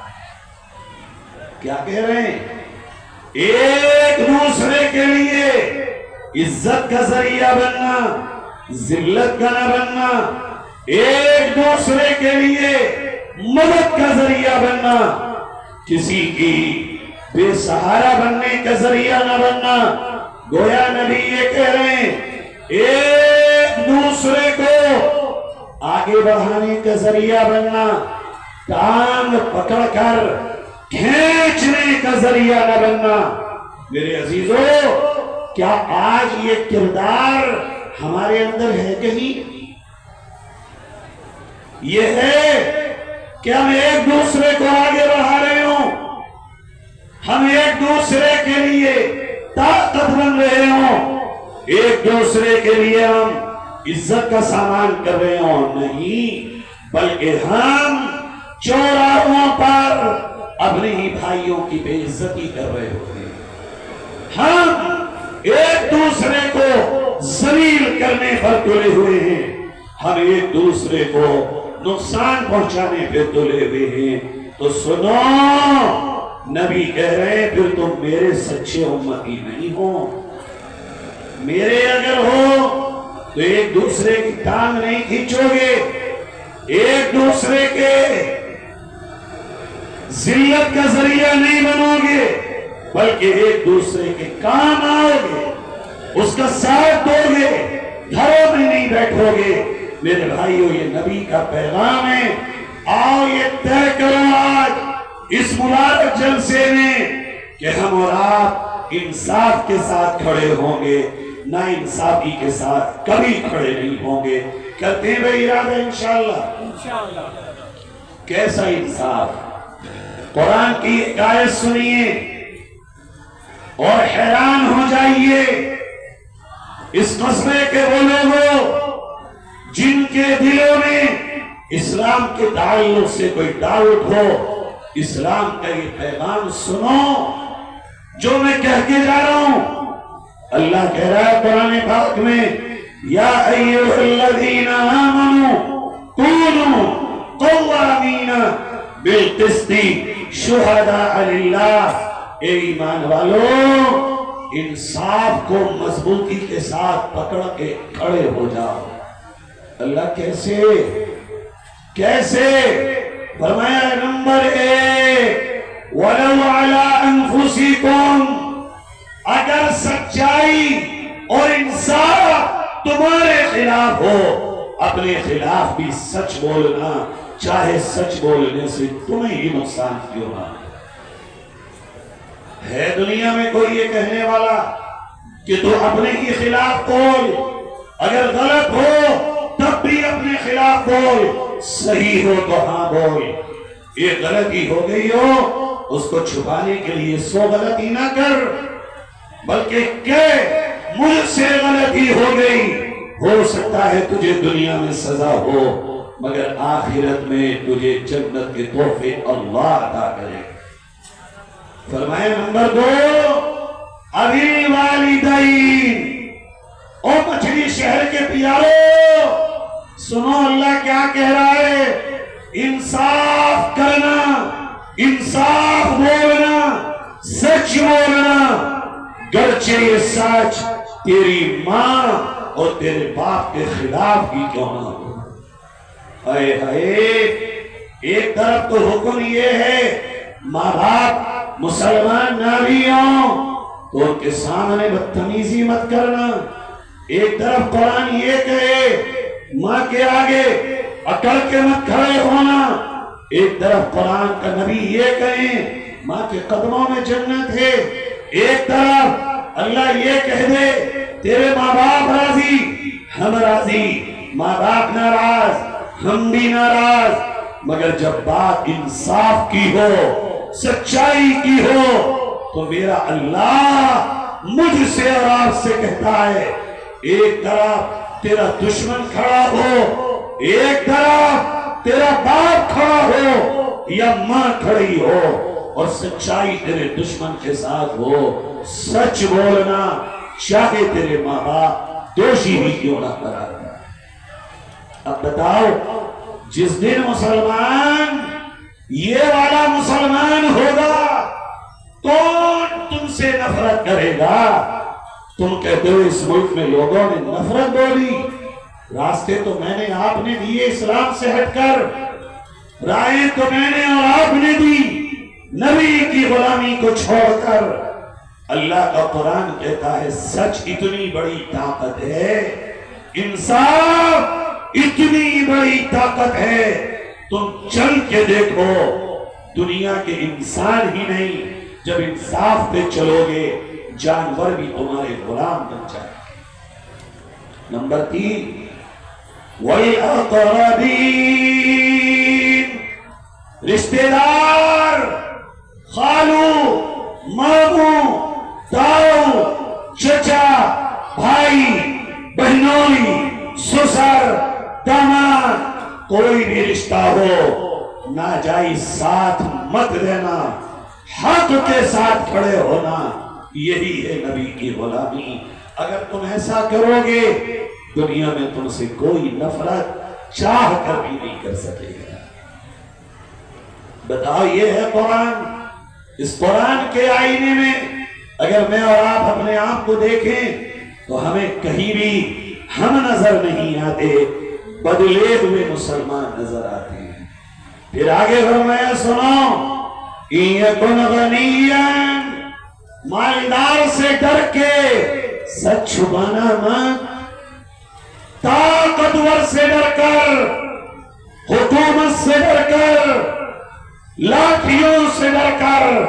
کیا کہہ رہے ہیں؟ ایک دوسرے کے لیے عزت کا ذریعہ بننا، ذلت کا نہ بننا. ایک دوسرے کے لیے مدد کا ذریعہ بننا، کسی کی بے سہارا بننے کا ذریعہ نہ بننا. گویا نبی یہ کہہ رہے ہیں ایک دوسرے کو آگے بڑھانے کا ذریعہ بننا، ٹانگ پکڑ کر کھینچنے کا ذریعہ نہ بننا. میرے عزیزوں، کیا آج یہ کردار ہمارے اندر ہے کہیں؟ یہ ہے کہ ہم ایک دوسرے کو آگے بڑھا رہے ہوں، ہم ایک دوسرے کے لیے طاقت بن رہے ہوں، ایک دوسرے کے لیے ہم عزت کا سامان کر رہے ہوں. نہیں، بلکہ ہم چوراہوں پر اپنے ہی بھائیوں کی بے عزتی کر رہے ہوتے ہیں. ہم ایک دوسرے کو ذلیل کرنے پر تلے ہوئے ہیں، ہم ایک دوسرے کو نقصان پہنچانے پہ تلے ہوئے ہیں. تو سنو، نبی کہہ رہے ہیں پھر تم میرے سچے امتی نہیں ہو. میرے اگر ہو تو ایک دوسرے کی ٹانگ نہیں کھینچو گے، ایک دوسرے کے ذلت کا ذریعہ نہیں بنو گے، بلکہ ایک دوسرے کے کام آؤ گے، اس کا ساتھ دو گے. گھروں میں نہیں بیٹھو گے۔ میرے بھائیو یہ نبی کا پیغام ہے۔ آؤ یہ طے کرو آج اس مبارک جلسے میں کہ ہم اور آپ انصاف کے ساتھ کھڑے ہوں گے، نا انصافی کے ساتھ کبھی کھڑے نہیں ہوں گے۔ کرتے ہیں بھائی ارادہ انشاءاللہ۔ کیسا انصاف؟ قرآن کی ایک آیت سنیے اور حیران ہو جائیے۔ اس قصبے کے وہ لوگوں جن کے دلوں میں اسلام کے تعلق سے کوئی ڈاؤٹ ہو، اسلام کا یہ پیغام سنو جو میں کہہ کے جا رہا ہوں۔ اللہ کہہ رہا ہے قرآن پاک میں، یا ایھا الذین آمنوا کونوا قوامین بالقسط شہداء للہ۔ اے ایمان والو، انصاف کو مضبوطی کے ساتھ پکڑ کے کھڑے ہو جاؤ۔ اللہ کیسے کیسے؟ فرمایا نمبر 1، وَلَوْ عَلَىٰ أَنفُسِكُمْ، اگر سچائی اور انصاف تمہارے خلاف ہو، اپنے خلاف بھی سچ بولنا، چاہے سچ بولنے سے تمہیں ہی نقصان کیوں نہ ہے۔ دنیا میں کوئی یہ کہنے والا کہ تو اپنے ہی خلاف بول، اگر غلط ہو تب بھی اپنے خلاف بول، صحیح ہو تو ہاں بول۔ یہ غلطی ہو گئی ہو اس کو چھپانے کے لیے 100 غلطی نہ کر، بلکہ کہ مجھ سے غلطی ہو گئی، ہو سکتا ہے تجھے دنیا میں سزا ہو مگر آخرت میں تجھے جنت کے تحفے اللہ عطا کرے۔ فرمایا نمبر 2، ابھی والدین، او مچھلی شہر کے پیارو سنو اللہ کیا کہہ رہا ہے۔ انصاف کرنا، انصاف بولنا، سچ بولنا، گرچہ یہ سچ تیری ماں اور تیرے باپ کے خلاف بھی کیوں نہ ہو۔ ہائے ہائے، ایک طرف تو حکم یہ ہے ماں باپ مسلمان نہ بھی ہوں تو ان کے سامنے بدتمیزی مت کرنا، ایک طرف قرآن یہ کہے ماں کے آگے اکڑ کے مت کھڑے ہونا، ایک طرف قرآن کا نبی یہ کہے ماں کے قدموں میں جنت ہے، ایک طرف اللہ یہ کہہ دے تیرے ماں باپ راضی ہم راضی، ماں باپ ناراض ہم بھی ناراض، مگر جب بات انصاف کی ہو، سچائی کی ہو تو میرا اللہ مجھ سے اور آپ سے کہتا ہے ایک طرف تیرا دشمن کھڑا ہو، ایک طرف تیرا باپ کھڑا ہو یا ماں کھڑی ہو اور سچائی تیرے دشمن کے ساتھ ہو، سچ بولنا چاہے تیرے ماں باپ دوشی ہی کیوں نہ کرا۔ اب بتاؤ جس دن مسلمان یہ والا مسلمان ہوگا کون تم سے نفرت کرے گا؟ تم کہتے ہو اس ملک میں لوگوں نے نفرت بولی، راستے تو میں نے آپ نے دیے اسلام سے ہٹ کر، رائے تو میں نے اور آپ نے دی نبی کی غلامی کو چھوڑ کر۔ اللہ کا قرآن کہتا ہے سچ اتنی بڑی طاقت ہے، انصاف اتنی بڑی طاقت ہے، تم چل کے دیکھو دنیا کے انسان ہی نہیں جب انصاف پہ چلو گے جانور بھی تمہارے غلام بن جائے۔ نمبر 3، وَالْأَقْرَبِينَ، رشتہ دار، خالو، ماموں، تاؤ، چچا، بھائی، بہنوئی، سسر، داماد، کوئی بھی رشتہ ہو ناجائز ساتھ مت دینا، حق کے ساتھ کھڑے ہونا، یہی ہے نبی کی غلامی۔ اگر تم ایسا کرو گے دنیا میں تم سے کوئی نفرت چاہ کر بھی نہیں کر سکے گا۔ بتاؤ یہ ہے قرآن، اس قرآن کے آئینے میں اگر میں اور آپ اپنے آپ کو دیکھیں تو ہمیں کہیں بھی ہم نظر نہیں آتے، بدلے ہوئے مسلمان نظر آتے ہیں۔ پھر آگے فرمایا سنو، اِن غنیًا، مالدار سے ڈر کے سچ چھپانا مت، طاقتور سے ڈر کر، حکومت سے ڈر کر، لاٹھیوں سے ڈر کر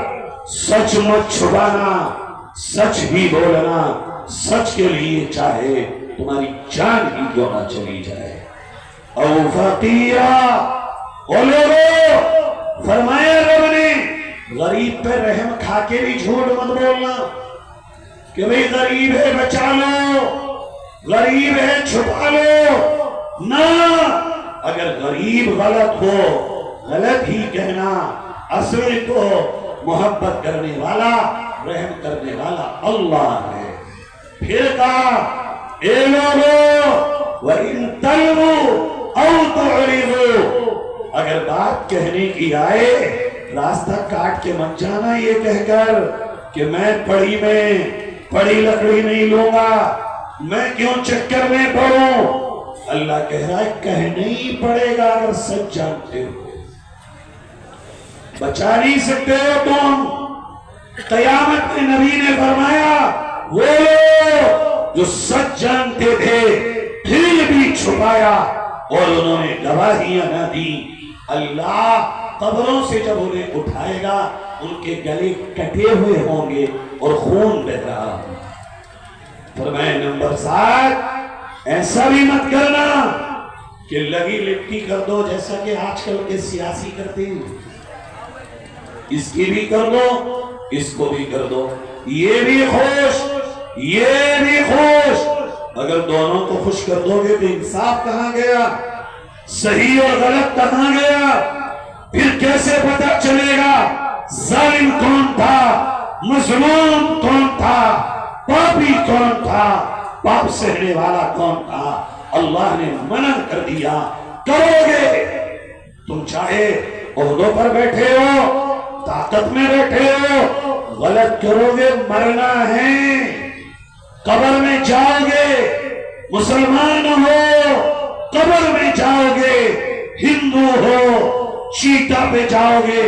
سچ مت چھپانا، سچ ہی بولنا، سچ کے لیے چاہے تمہاری جان ہی کیوں نہ چلی جائے۔ او فقیرا، او لوگو، فرمایا رب نے غریب پہ رحم کھا کے بھی جھوٹ مت بولنا کہ بھئی غریب ہے بچا لو، غریب ہے چھپا لو، نہ، اگر غریب غلط ہو غلط ہی کہنا، اصل تو محبت کرنے والا رحم کرنے والا اللہ ہے۔ پھر کہا اے لوگو وَإِن تَلْوُوا أَوْ تُعْرِضُوا، اگر بات کہنے کی آئے راستہ کاٹ کے مت جانا یہ کہہ کر کہ میں پڑی لکڑی نہیں لوں گا، میں کیوں چکر میں پڑوں۔ اللہ کہہ رہا ہے کہنا ہی پڑے گا اگر سچ جانتے ہو، بچا نہیں سکتے ہو تم۔ قیامت میں نبی نے فرمایا وہ لوگ جو سچ جانتے تھے پھر بھی چھپایا اور انہوں نے گواہیاں نہ دی، اللہ قبروں سے جب انہیں اٹھائے گا ان کے گلے کٹے ہوئے ہوں گے اور خون بہہ رہا ہوگا۔ فرمایا نمبر 7، ایسا بھی مت کرنا کہ لگی لپٹی کر دو جیسا کہ آج کل کے سیاسی کرتے ہیں، اس کی بھی کر دو اس کو بھی کر دو، یہ بھی خوش یہ بھی خوش۔ اگر دونوں کو خوش کر دو گے تو انصاف کہاں گیا، صحیح اور غلط کہاں گیا؟ پھر کیسے پتہ چلے گا ظالم کون تھا، مظلوم کون تھا، پاپی کون تھا، پاپ سہنے والا کون تھا؟ اللہ نے منع کر دیا کرو گے۔ تم چاہے عہدوں پر بیٹھے ہو، طاقت میں بیٹھے ہو، غلط کرو گے مرنا ہے، قبر میں جاؤ گے، مسلمان ہو قبر میں جاؤ گے، ہندو ہو چیتا پہ جاؤ گے،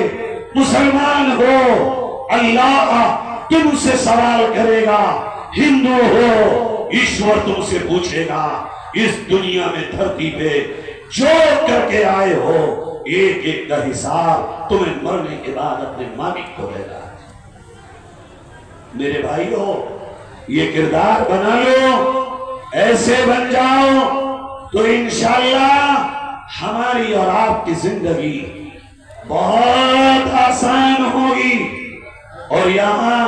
مسلمان ہو اللہ تم سے سوال کرے گا، ہندو ہو ایشور تم سے پوچھے گا، اس دنیا میں دھرتی پہ جو کر کے آئے ہو ایک ایک کا حساب تمہیں مرنے کے بعد اپنے مالک کو دے گا۔ میرے بھائیو یہ کردار بنا لو، ایسے بن جاؤ تو انشاءاللہ ہماری اور آپ کی زندگی بہت آسان ہوگی۔ اور یہاں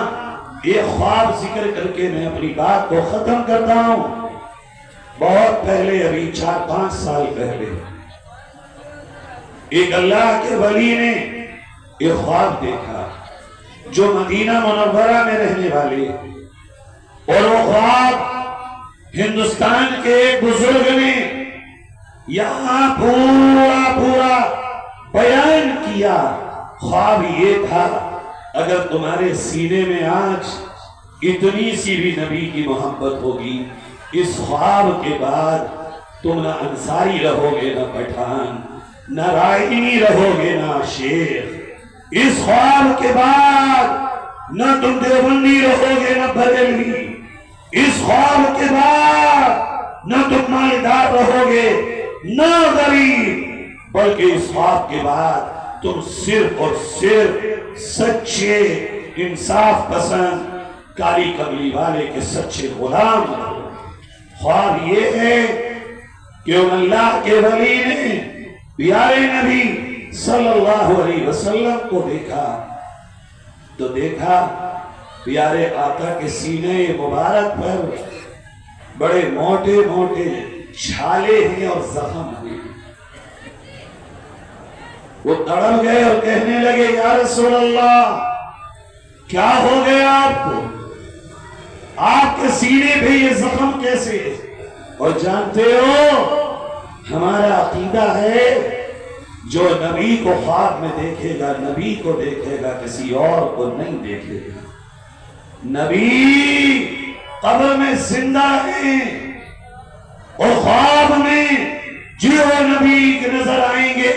ایک خواب ذکر کر کے میں اپنی بات کو ختم کرتا ہوں۔ بہت پہلے، ابھی 4-5 سال پہلے، ایک اللہ کے ولی نے ایک خواب دیکھا جو مدینہ منورہ میں رہنے والے، اور وہ خواب ہندوستان کے ایک بزرگ نے یہاں پورا بیان کیا۔ خواب یہ تھا اگر تمہارے سینے میں آج اتنی سی بھی نبی کی محبت ہوگی، اس خواب کے بعد تم نہ انصاری رہو گے نہ پٹھان، نہ رائنی رہو گے نہ شیخ، اس خواب کے بعد نہ تم دیوبندی رہو گے نہ بریلوی، اس خواب کے بعد نہ تم مالدار رہو گے نہ غریب، بلکہ اس خواب کے بعد تم صرف اور صرف سچے انصاف پسند کالی کملی والے کے سچے غلام ہو۔ خواب یہ ہے کہ ان اللہ کے ولی نے پیارے نبی صلی اللہ علیہ وسلم کو دیکھا تو دیکھا پیارے آقا کے سینے مبارک پر بڑے موٹے موٹے چھالے ہیں اور زخم ہیں۔ وہ تڑپ گئے اور کہنے لگے یا رسول اللہ کیا ہو گیا آپ کو، آپ کے سینے پہ یہ زخم کیسے؟ اور جانتے ہو ہمارا عقیدہ ہے جو نبی کو خواب میں دیکھے گا نبی کو دیکھے گا، کسی اور کو نہیں دیکھے گا۔ نبی قبر میں زندہ ہیں اور خواب میں جو نبی کے نظر آئیں گے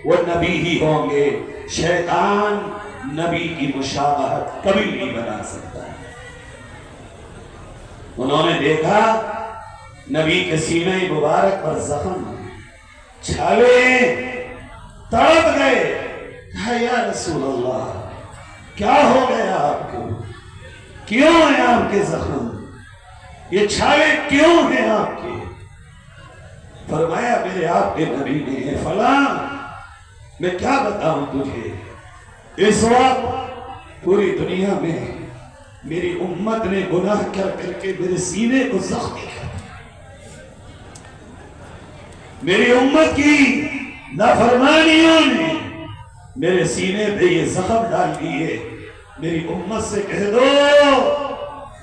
وہ نبی ہی ہوں گے، شیطان نبی کی مشابہت کبھی نہیں بنا سکتا۔ انہوں نے دیکھا نبی کے سینے مبارک پر زخم، چھالے تڑپ گئے. کہا یا رسول اللہ کیا ہو گیا آپ کو؟ کیوں ہیں آپ کے زخم؟ یہ چھالے کیوں ہیں آپ کے؟ فرمایا میرے آپ کے نبی نے فلاں، میں کیا بتاؤں تجھے، اس وقت پوری دنیا میں میری امت نے گناہ کر کر کے میرے سینے کو زخمی کر دیا. میری امت کی نافرمانیوں نے میرے سینے پہ یہ زخم ڈال دیے. میری امت سے کہہ دو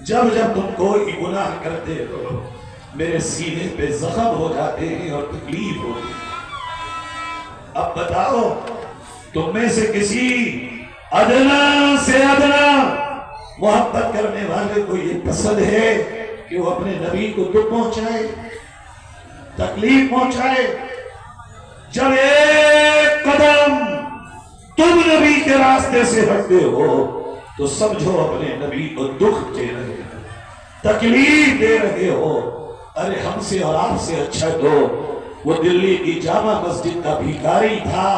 جب جب تم کوئی گناہ کرتے ہو میرے سینے پہ زخم ہو جاتے ہیں اور تکلیف ہوتی ہے. اب بتاؤ تم میں سے کسی ادنا سے ادنا محبت کرنے والے کو یہ پسند ہے کہ وہ اپنے نبی کو دکھ پہنچائے، تکلیف پہنچائے؟ جب ایک قدم تم نبی کے راستے سے ہٹتے ہو تو سمجھو اپنے نبی کو دکھ دے رہے ہو، تکلیف دے رہے ہو. ارے ہم سے اور آپ سے اچھا تو وہ دلی کی جامع مسجد کا بھیکاری تھا.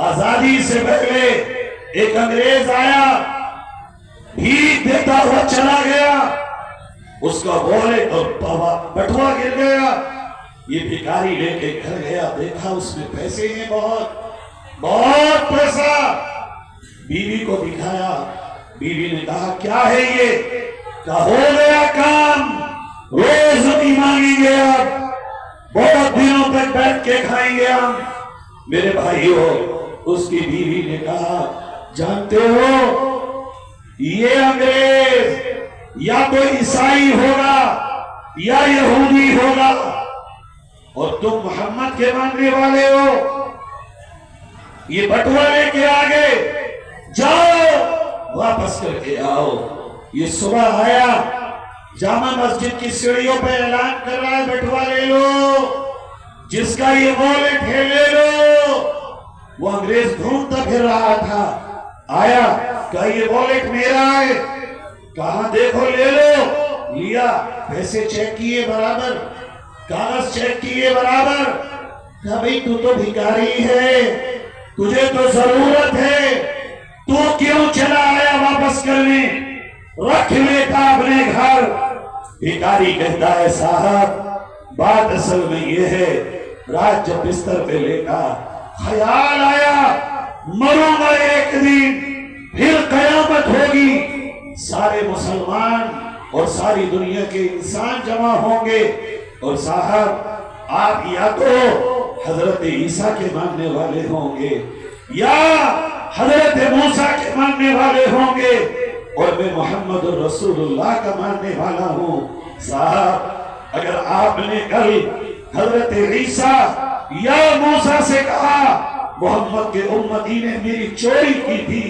آزادی سے پہلے ایک انگریز آیا، بھیک دیتا ہوا چلا گیا، اس کا والٹ اور بٹوا گر گیا. یہ بھیکاری لے کے گھر گیا، دیکھا اس میں پیسے ہیں، بہت پیسہ. بیوی کو دکھایا، بیوی نے کہا کیا ہے یہ؟ کہا ہو گیا کام، روز روٹی مانگیں گے آپ، بہت دنوں تک بیٹھ کے کھائیں گے ہم. میرے بھائیو، اس کی بیوی نے کہا جانتے ہو یہ انگریز یا تو عیسائی ہوگا یا یہودی ہوگا اور تم محمد کے ماننے والے ہو. یہ بٹوا لے کے آگے جاؤ، واپس کر کے آؤ. یہ صبح آیا، جامع مسجد کی سیڑھیوں پہ اعلان کر رہا ہے بٹوا لے لو، جس کا یہ والٹ ہے لے لو. وہ انگریز ڈھونڈتا پھر رہا تھا، آیا، کہا یہ والٹ میرا ہے. کہاں دیکھو لے لو. لیا، پیسے چیک کیے برابر، کاغذ چیک کیے برابر. کہا بھئی تو بھیکاری ہے، تجھے تو ضرورت ہے، تو کیوں چلا آیا واپس کرنے؟ رکھ لیتا اپنے گھر. بھیکاری کہتا ہے صاحب بات اصل میں یہ ہے، رات جب بستر پہ لیٹا خیال آیا مروں گا ایک دن، پھر قیامت ہوگی، سارے مسلمان اور ساری دنیا کے انسان جمع ہوں گے اور صاحب آپ یا تو حضرت عیسیٰ کے ماننے والے ہوں گے یا حضرت موسیٰ کے ماننے والے ہوں گے اور میں محمد رسول اللہ کا ماننے والا ہوں. صاحب اگر آپ نے کل حضرت عیسیٰ یا موسیٰ سے کہا محمد کے امتی نے میری چوری کی تھی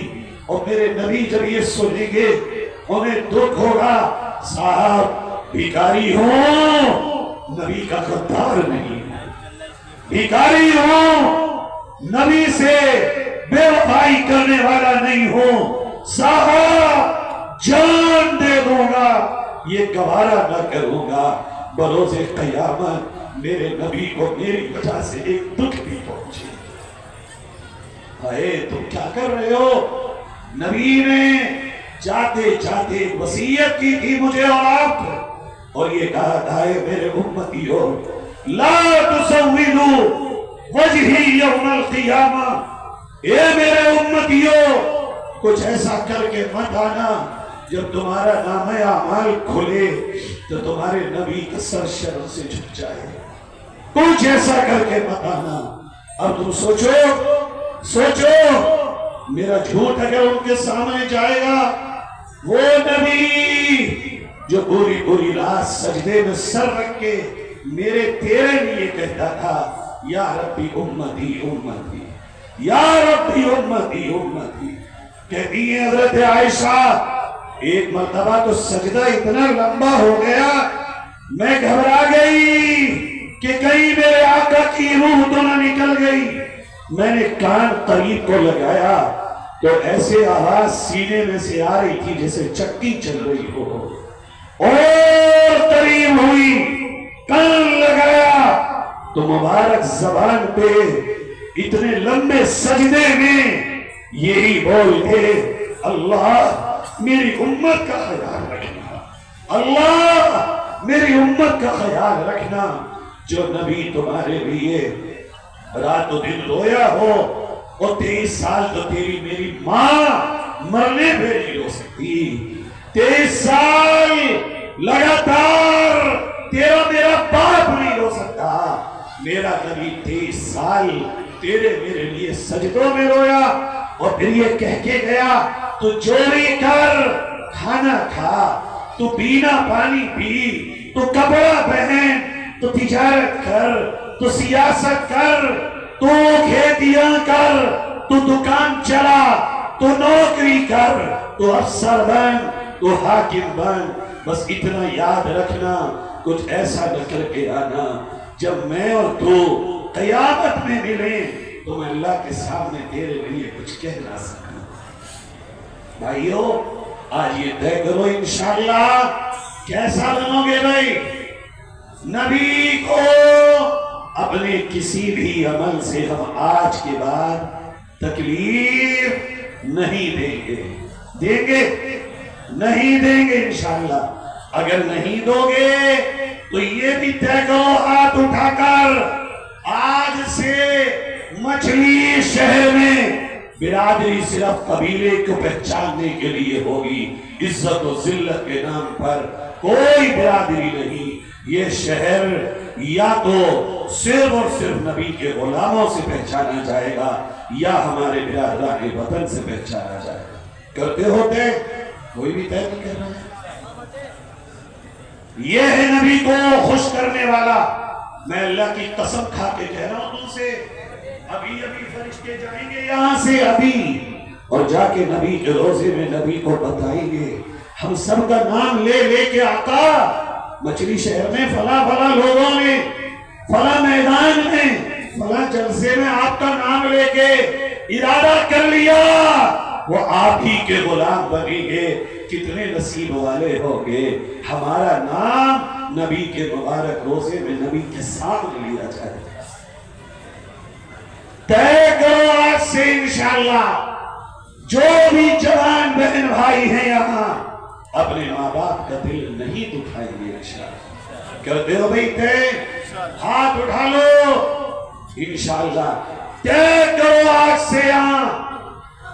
اور میرے نبی جب یہ سنیں گے انہیں دکھ ہوگا، صاحب بھیکاری ہوں نبی کا غدار نہیں، بھیکاری ہوں نبی سے بے وفائی کرنے والا نہیں ہوں. صاحب جان دے دوں گا، یہ گوارا نہ کروں گا بروز قیامت میرے نبی کو میری وجہ سے ایک دکھ بھی پہنچے. اے تم کیا کر رہے ہو؟ نبی نے جاتے جاتے وصیت کی تھی مجھے اور آپ کو، اور یہ کہا تھا میرے امتیو لا تسودوا وجہی یوم القیامہ، اے میرے امتیو کچھ ایسا کر کے مت آنا جب تمہارا نامہ اعمال کھلے تو تمہارے نبی کا سر شرم سے جھک جائے. کچھ ایسا کر کے مت آنا. اب تم سوچو میرا جھوٹ اگر ان کے سامنے جائے گا، وہ نبی جو پوری پوری رات سجدے میں سر رکھ کے میرے تیرے لیے کہتا تھا یا ربی امتی امتی، یا ربی امتی امتی. کہتی ہے حضرت عائشہ ایک مرتبہ تو سجدہ اتنا لمبا ہو گیا میں گھبرا گئی کہ کہیں میرے آقا کی روح تو نہ نکل گئی. میں نے کان قریب کو لگایا تو ایسے آواز سینے میں سے آ رہی تھی جیسے چکی چل رہی ہو، اور قریب ہوئی کان لگایا تو مبارک زبان پہ اتنے لمبے سجدے میں یہی بولتے اللہ میری امت کا خیال رکھنا، اللہ میری امت کا خیال رکھنا۔ جو نبی تمہارے لیے رات و دن رویا ہو، اور 23 سال تو تیری میری ماں مرنے پہ نہیں رو سکتی، 23 سال لگاتار تیرا میرا باپ نہیں رو سکتا، میرا نبی 23 سال تیرے میرے لیے سجدوں میں رویا، اور پھر یہ کہہ کے گیا تو چوری کر کھانا کھا، تو پینا پانی پی، تو کپڑا پہن، تو تجارت کر، تو سیاست کر، تو کھیتیاں کر، تو دکان چلا، تو نوکری کر، تو افسر بن، تو حاکم بن، بس اتنا یاد رکھنا کچھ ایسا نہ کر کے آنا جب میں اور تو قیامت میں ملیں تو میں اللہ کے سامنے تیرے لیے کچھ کہہ نہ سکوں۔ بھائیو آج یہ طے کرو انشاءاللہ کیسا بنو گے بھائی؟ نبی کو اپنے کسی بھی عمل سے ہم آج کے بعد تکلیف نہیں دیں گے، دیں گے نہیں دیں گے انشاءاللہ۔ اگر نہیں دو گے تو یہ بھی طے کرو ہاتھ اٹھا کر آج سے مچھلی شہر میں برادری صرف قبیلے کو پہچاننے کے لیے ہوگی، عزت و ذلت کے نام پر کوئی برادری نہیں۔ یہ شہر یا تو صرف اور صرف نبی کے غلاموں سے پہچانا جائے گا یا ہمارے برادران وطن سے پہچانا جائے گا۔ کرتے ہوتے کوئی بھی طے نہیں کر رہا ہے۔ یہ ہے نبی کو خوش کرنے والا۔ میں اللہ کی قسم کھا کے کہہ رہا ہوں تم سے، ابھی ابھی فرشتے جائیں گے یہاں سے ابھی، اور جا کے نبی کے روزے میں نبی کو بتائیں گے، ہم سب کا نام لے لے کے آقا مچھلی شہر میں فلاں فلاں لوگوں نے فلاں میدان میں فلاں جلسے میں آپ کا نام لے کے ارادہ کر لیا، وہ آپ ہی کے غلام بنیں گے۔ کتنے نصیب والے ہوں گے ہمارا نام نبی کے مبارک روزے میں نبی کے سامنے لیا جائے۔ طے کرو آج سے انشاءاللہ جو بھی جوان بہن بھائی ہیں یہاں اپنے ماں باپ کا دل نہیں دکھائیں گے انشاءاللہ۔ کرتے ہو بھائی طے؟ ہاتھ اٹھا لو انشاءاللہ۔ طے کرو آج سے یہاں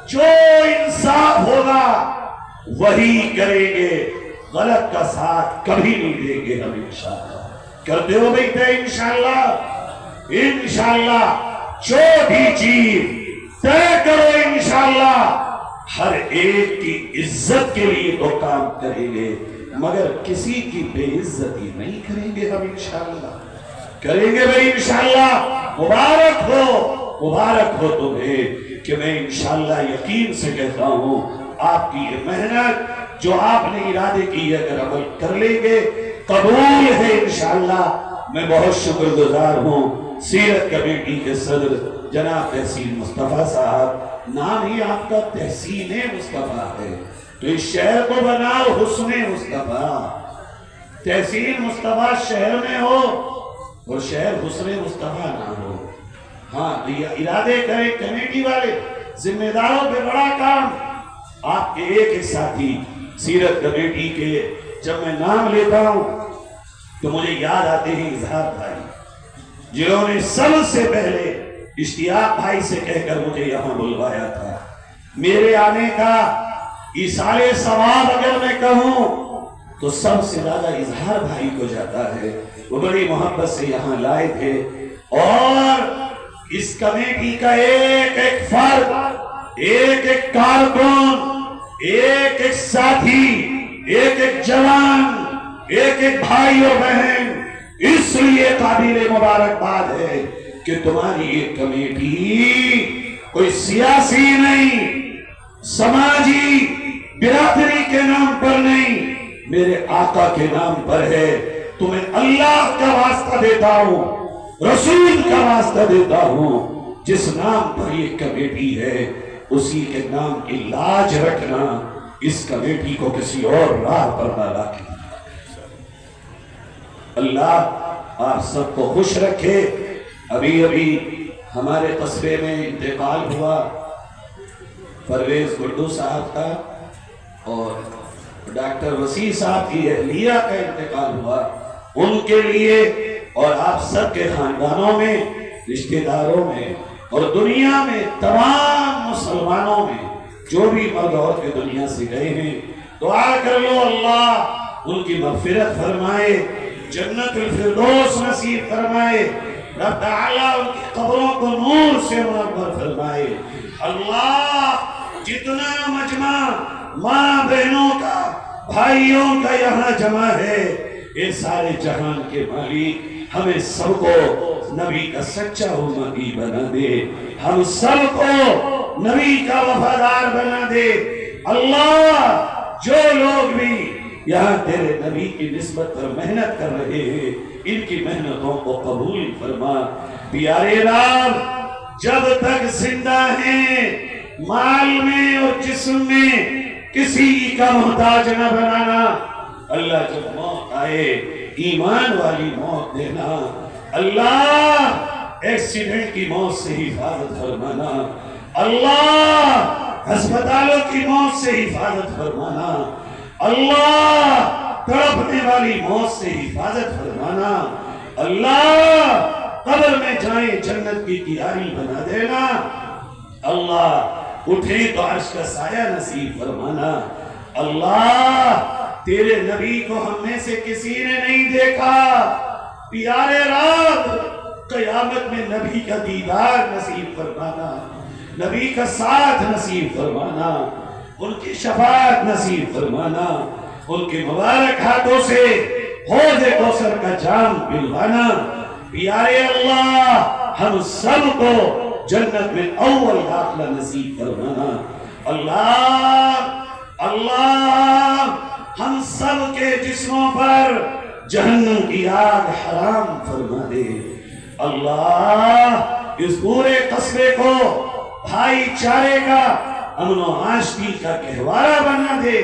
جو انصاف ہوگا وہی کریں گے، غلط کا ساتھ کبھی نہیں دیں گے ہم انشاءاللہ۔ کرتے ہو بھائی طے انشاءاللہ؟ انشاءاللہ جو بھی چیز طے کرو انشاءاللہ ہر ایک کی عزت کے لیے تو کام کریں گے، مگر کسی کی بے عزتی نہیں کریں گے ہم انشاءاللہ۔ کریں گے بھائی انشاءاللہ۔ مبارک ہو تمہیں کہ میں انشاءاللہ یقین سے کہتا ہوں آپ کی یہ محنت جو آپ نے ارادے کی ہے اگر عمل کر لیں گے قبول ہے انشاءاللہ۔ میں بہت شکر گزار ہوں سیرت کمیٹی کے صدر جناب تحسین مصطفیٰ صاحب، نام ہی آپ کا تحسین مصطفیٰ ہے تو اس شہر کو بناؤ حسن مصطفیٰ۔ تحسین مصطفیٰ شہر میں ہو اور شہر حسن مصطفیٰ نہ ہو۔ ہاں ارادے کریں کمیٹی والے، ذمہ داروں پہ بڑا کام۔ آپ کے ایک ساتھی سیرت کمیٹی کے جب میں نام لیتا ہوں تو مجھے یاد آتے ہیں اظہار بھائی، جنہوں نے سب سے پہلے اشتیاق بھائی سے کہہ کر مجھے یہاں بلوایا تھا۔ میرے آنے کا ایصال ثواب اگر میں کہوں تو سب سے زیادہ اظہار بھائی کو جاتا ہے، وہ بڑی محبت سے یہاں لائے تھے، اور اس کمیٹی کا ایک ایک فرد، ایک ایک کارکن، ایک ایک ساتھی، ایک ایک جوان، ایک ایک بھائی اور بہن اس لیے قابل مبارکباد ہے کہ تمہاری یہ کمیٹی کوئی سیاسی نہیں، سماجی برادری کے نام پر نہیں، میرے آقا کے نام پر ہے۔ تمہیں اللہ کا واسطہ دیتا ہوں، رسول کا واسطہ دیتا ہوں، جس نام پر یہ کمیٹی ہے اسی کے نام کی لاج رکھنا، اس کمیٹی کو کسی اور راہ پر نہ لاکے۔ اللہ آپ سب کو خوش رکھے۔ ابھی ابھی ہمارے قصبے میں انتقال ہوا پرویز گڈو صاحب کا، اور ڈاکٹر وسیع صاحب کی اہلیہ کا انتقال ہوا۔ ان کے لیے اور آپ سب کے خاندانوں میں، رشتہ داروں میں اور دنیا میں تمام مسلمانوں میں جو بھی مرد عورت کے دنیا سے گئے ہیں، دعا کر لو اللہ ان کی مغفرت فرمائے، جنت الفردوس نصیب فرمائے، رب تعالیٰ ان کی قبروں کو نور سے منور فرمائے۔ اللہ جتنا مجمع ماں بہنوں کا، بھائیوں کا یہاں جمع ہے، یہ سارے جہان کے مالک ہمیں سب کو نبی کا سچا امتی بنا دے، ہم سب کو نبی کا وفادار بنا دے۔ اللہ جو لوگ بھی یہاں تیرے نبی کی نسبت پر محنت کر رہے ہیں، ان کی محنتوں کو قبول فرما۔ پیارے رب جب تک زندہ ہیں مال میں اور جسم میں کسی کا محتاج نہ بنانا۔ اللہ جب موت آئے ایمان والی موت دینا۔ اللہ ایکسیڈنٹ کی موت سے حفاظت فرمانا۔ اللہ ہسپتالوں کی موت سے حفاظت فرمانا۔ اللہ تڑپنے والی موت سے حفاظت فرمانا۔ اللہ قبر میں جائیں جنت کی کیاری بنا دینا۔ اللہ اٹھیں تو عرش کا سایہ نصیب فرمانا۔ اللہ تیرے نبی کو ہم میں سے کسی نے نہیں دیکھا، پیارے رب قیامت میں نبی کا دیدار نصیب فرمانا، نبی کا ساتھ نصیب فرمانا، ان کی شفاعت نصیب فرمانا، ان کے مبارک ہاتھوں سے حوض کوثر کا جام پلوانا۔ پیارے اللہ ہم سب کو جنت میں اول داخلہ نصیب فرمانا۔ اللہ اللہ ہم سب کے جسموں پر جہنم کی آگ حرام فرما دے۔ اللہ اس پورے قصبے کو بھائی چارے کا، امن و آشتی کا گہوارہ بنا دے۔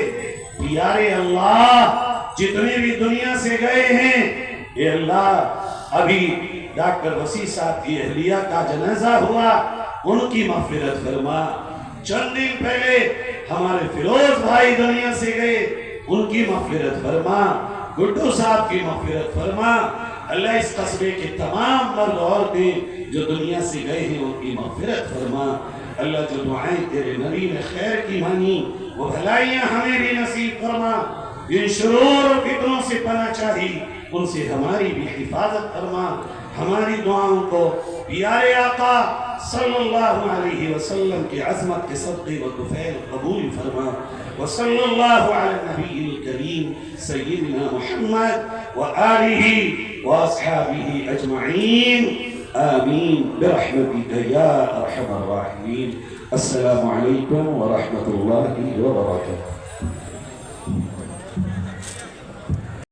پیارے اللہ جتنے بھی دنیا سے گئے ہیں، اے اللہ ابھی ڈاکٹر وسیع صاحب کی اہلیہ کا جنازہ ہوا، ان کی مغفرت فرما۔ چند دن پہلے ہمارے فیروز بھائی دنیا سے گئے، ان کی مغفرت فرما۔ گڈو صاحب کی مغفرت فرما۔ اللہ اس قصبے کے تمام مرد عورتیں جو دنیا سے گئے ہیں ان کی مغفرت فرما۔ اللہ جو دعائیں تیرے نبی نے خیر کی مانی وہ بھلائیاں ہمیں بھی نصیب فرما۔ ان شرور اور فتنوں سے پناہ چاہی، ان سے ہماری بھی حفاظت فرما۔ ہماری دعاؤں کو پیارے آقا صلی اللہ علیہ وسلم کی عظمت کے صدقے و طفیل قبول فرما۔ وصلی اللہ علی النبی الکریم سیدنا محمد وآلہ واصحابہ اجمعین آمین برحمتک یا ارحم الراحمین۔ السلام علیکم ورحمۃ اللہ وبرکاتہ۔